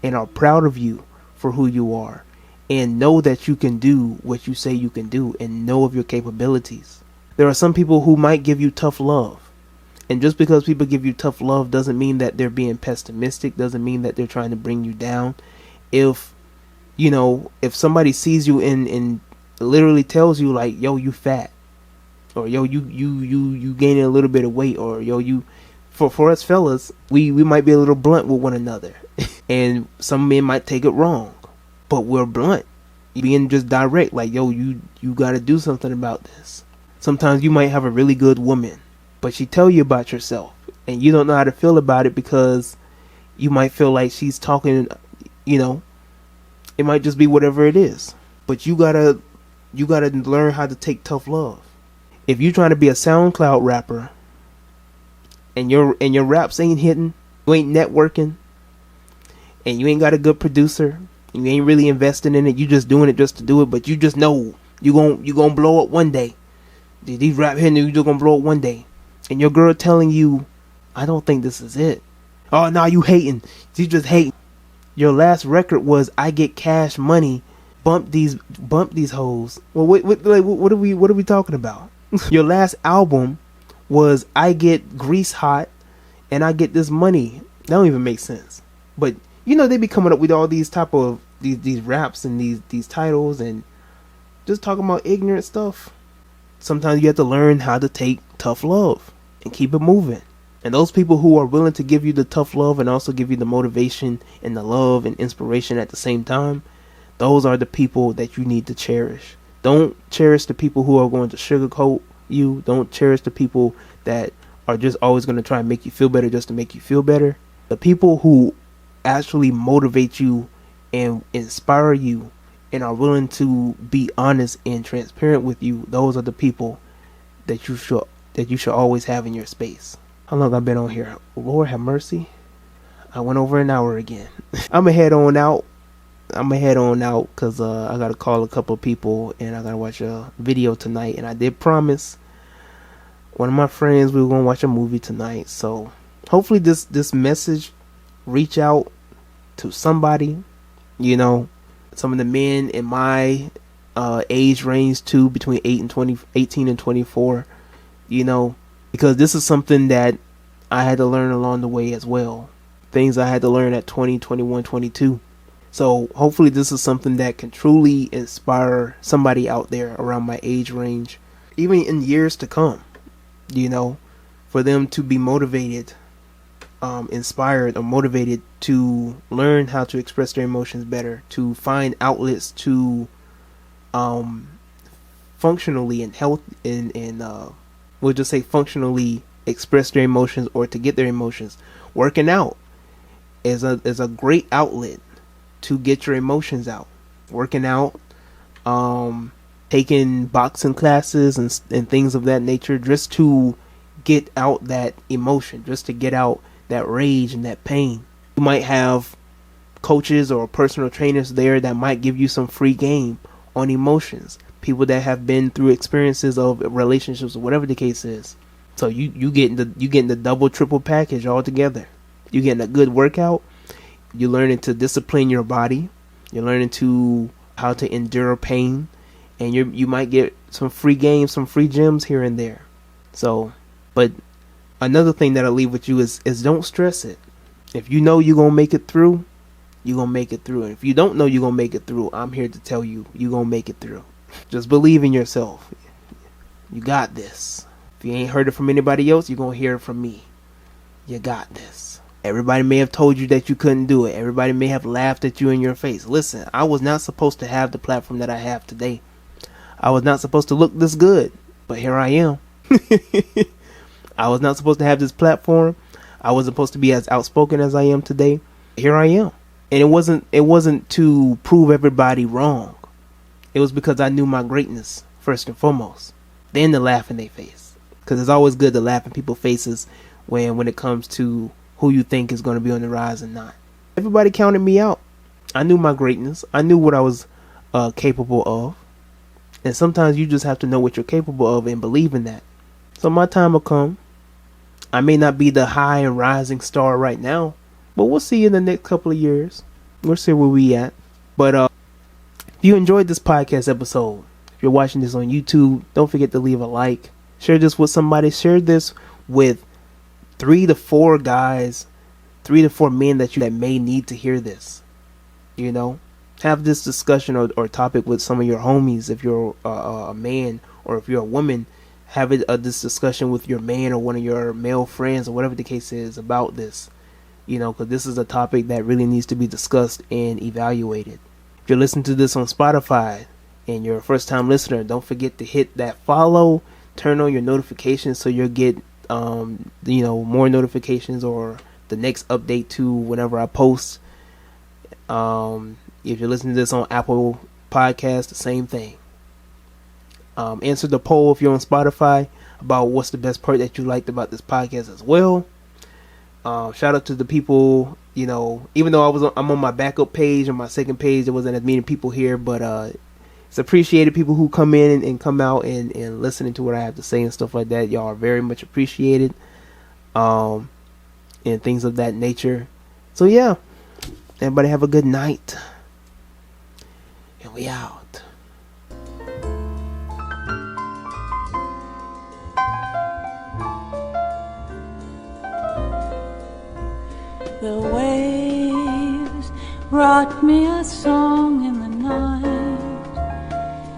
and are proud of you for who you are, and know that you can do what you say you can do and know of your capabilities. There are some people who might give you tough love. And just because people give you tough love doesn't mean that they're being pessimistic, doesn't mean that they're trying to bring you down. If somebody sees you and literally tells you like, yo, you fat, or yo, you gaining a little bit of weight, or yo, you, for us fellas, we might be a little blunt with one another. And some men might take it wrong, but we're blunt, being just direct, like, yo, you got to do something about this. Sometimes you might have a really good woman, but she tell you about yourself, and you don't know how to feel about it, because you might feel like she's talking, it might just be whatever it is. But you gotta learn how to take tough love. If you're trying to be a SoundCloud rapper, and your raps ain't hitting, you ain't networking, and you ain't got a good producer, you ain't really investing in it, you just doing it just to do it, but you just know you gonna blow up one day. These rap hitting, you just gonna blow up one day. And your girl telling you, I don't think this is it. Oh, no, you hating. You just hating. Your last record was I Get Cash Money, bump these hoes. Well, what are we talking about? Your last album was I Get Grease Hot and I Get This Money. That don't even make sense. But they be coming up with all these type of these raps and these titles and just talking about ignorant stuff. Sometimes you have to learn how to take tough love and keep it moving. And those people who are willing to give you the tough love and also give you the motivation and the love and inspiration at the same time, those are the people that you need to cherish. Don't cherish the people who are going to sugarcoat you. Don't cherish the people that are just always going to try and make you feel better just to make you feel better. The people who actually motivate you and inspire you and are willing to be honest and transparent with you, those are the people that you should always have in your space. How long I've been on here? Lord have mercy. I went over an hour again. I'm gonna head on out because I gotta call a couple of people and I gotta watch a video tonight. And I did promise one of my friends we were gonna watch a movie tonight. So hopefully this message reach out to somebody, you know, some of the men in my age range too, between 18 and 24, you know, because this is something that I had to learn along the way as well. Things I had to learn at 20, 21, 22. So hopefully this is something that can truly inspire somebody out there around my age range, even in years to come, you know, for them to be motivated, inspired or motivated to learn how to express their emotions better, to find outlets to functionally and health and we'll just say functionally express their emotions, or to get their emotions. Working out is a great outlet to get your emotions out. Working out, taking boxing classes and things of that nature, just to get out that emotion, just to get out that rage and that pain. You might have coaches or personal trainers there that might give you some free game on emotions. People that have been through experiences of relationships or whatever the case is. So you getting the double triple package all together. You getting a good workout. You're learning to discipline your body. You're learning to how to endure pain, and you might get some free games, some free gems here and there. So, but another thing that I'll leave with you is don't stress it. If you know you're gonna make it through, you're gonna make it through. And if you don't know you're gonna make it through, I'm here to tell you you're gonna make it through. Just believe in yourself. You got this. If you ain't heard it from anybody else, you're gonna hear it from me. You got this. Everybody may have told you that you couldn't do it. Everybody may have laughed at you in your face. Listen, I was not supposed to have the platform that I have today. I was not supposed to look this good, but here I am. I was not supposed to have this platform. I wasn't supposed to be as outspoken as I am today. Here I am. And it wasn't to prove everybody wrong. It was because I knew my greatness first and foremost. Then to laugh in their face. Because it's always good to laugh in people's faces when it comes to who you think is going to be on the rise and not. Everybody counted me out. I knew my greatness. I knew what I was capable of. And sometimes you just have to know what you're capable of and believe in that. So my time will come. I may not be the high and rising star right now, but we'll see in the next couple of years. We'll see where we at. But if you enjoyed this podcast episode, if you're watching this on YouTube, don't forget to leave a like. Share this with somebody. Share this with 3 to 4 guys, 3 to 4 men that may need to hear this. You know, have this discussion or topic with some of your homies. If you're a man, or if you're a woman, have this discussion with your man or one of your male friends or whatever the case is about this. You know, because this is a topic that really needs to be discussed and evaluated. If you're listening to this on Spotify and you're a first time listener, don't forget to hit that follow, turn on your notifications so you'll get more notifications or the next update to whenever I post. If you're listening to this on Apple Podcasts, the same thing. Answer the poll if you're on Spotify about what's the best part that you liked about this podcast as well. Shout out to the people, you know, even though I'm on my backup page, on my second page, there wasn't as many people here, but it's appreciated. People who come in and come out and listening to what I have to say and stuff like that. Y'all are very much appreciated, and things of that nature. So yeah, everybody have a good night, and we out. The waves brought me a song in the night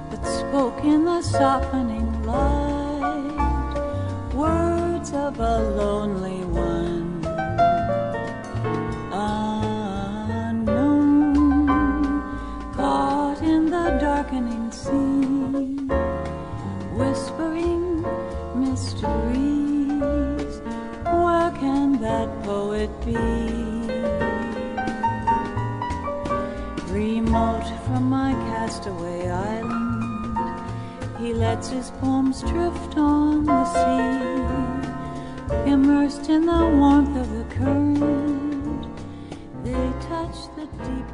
that spoke in the softening light, words of a lonely one, unknown, caught in the darkening sea, whispering mysteries. Where can that poet be? Remote from my castaway island, he lets his poems drift on the sea. Immersed in the warmth of the current, they touch the deep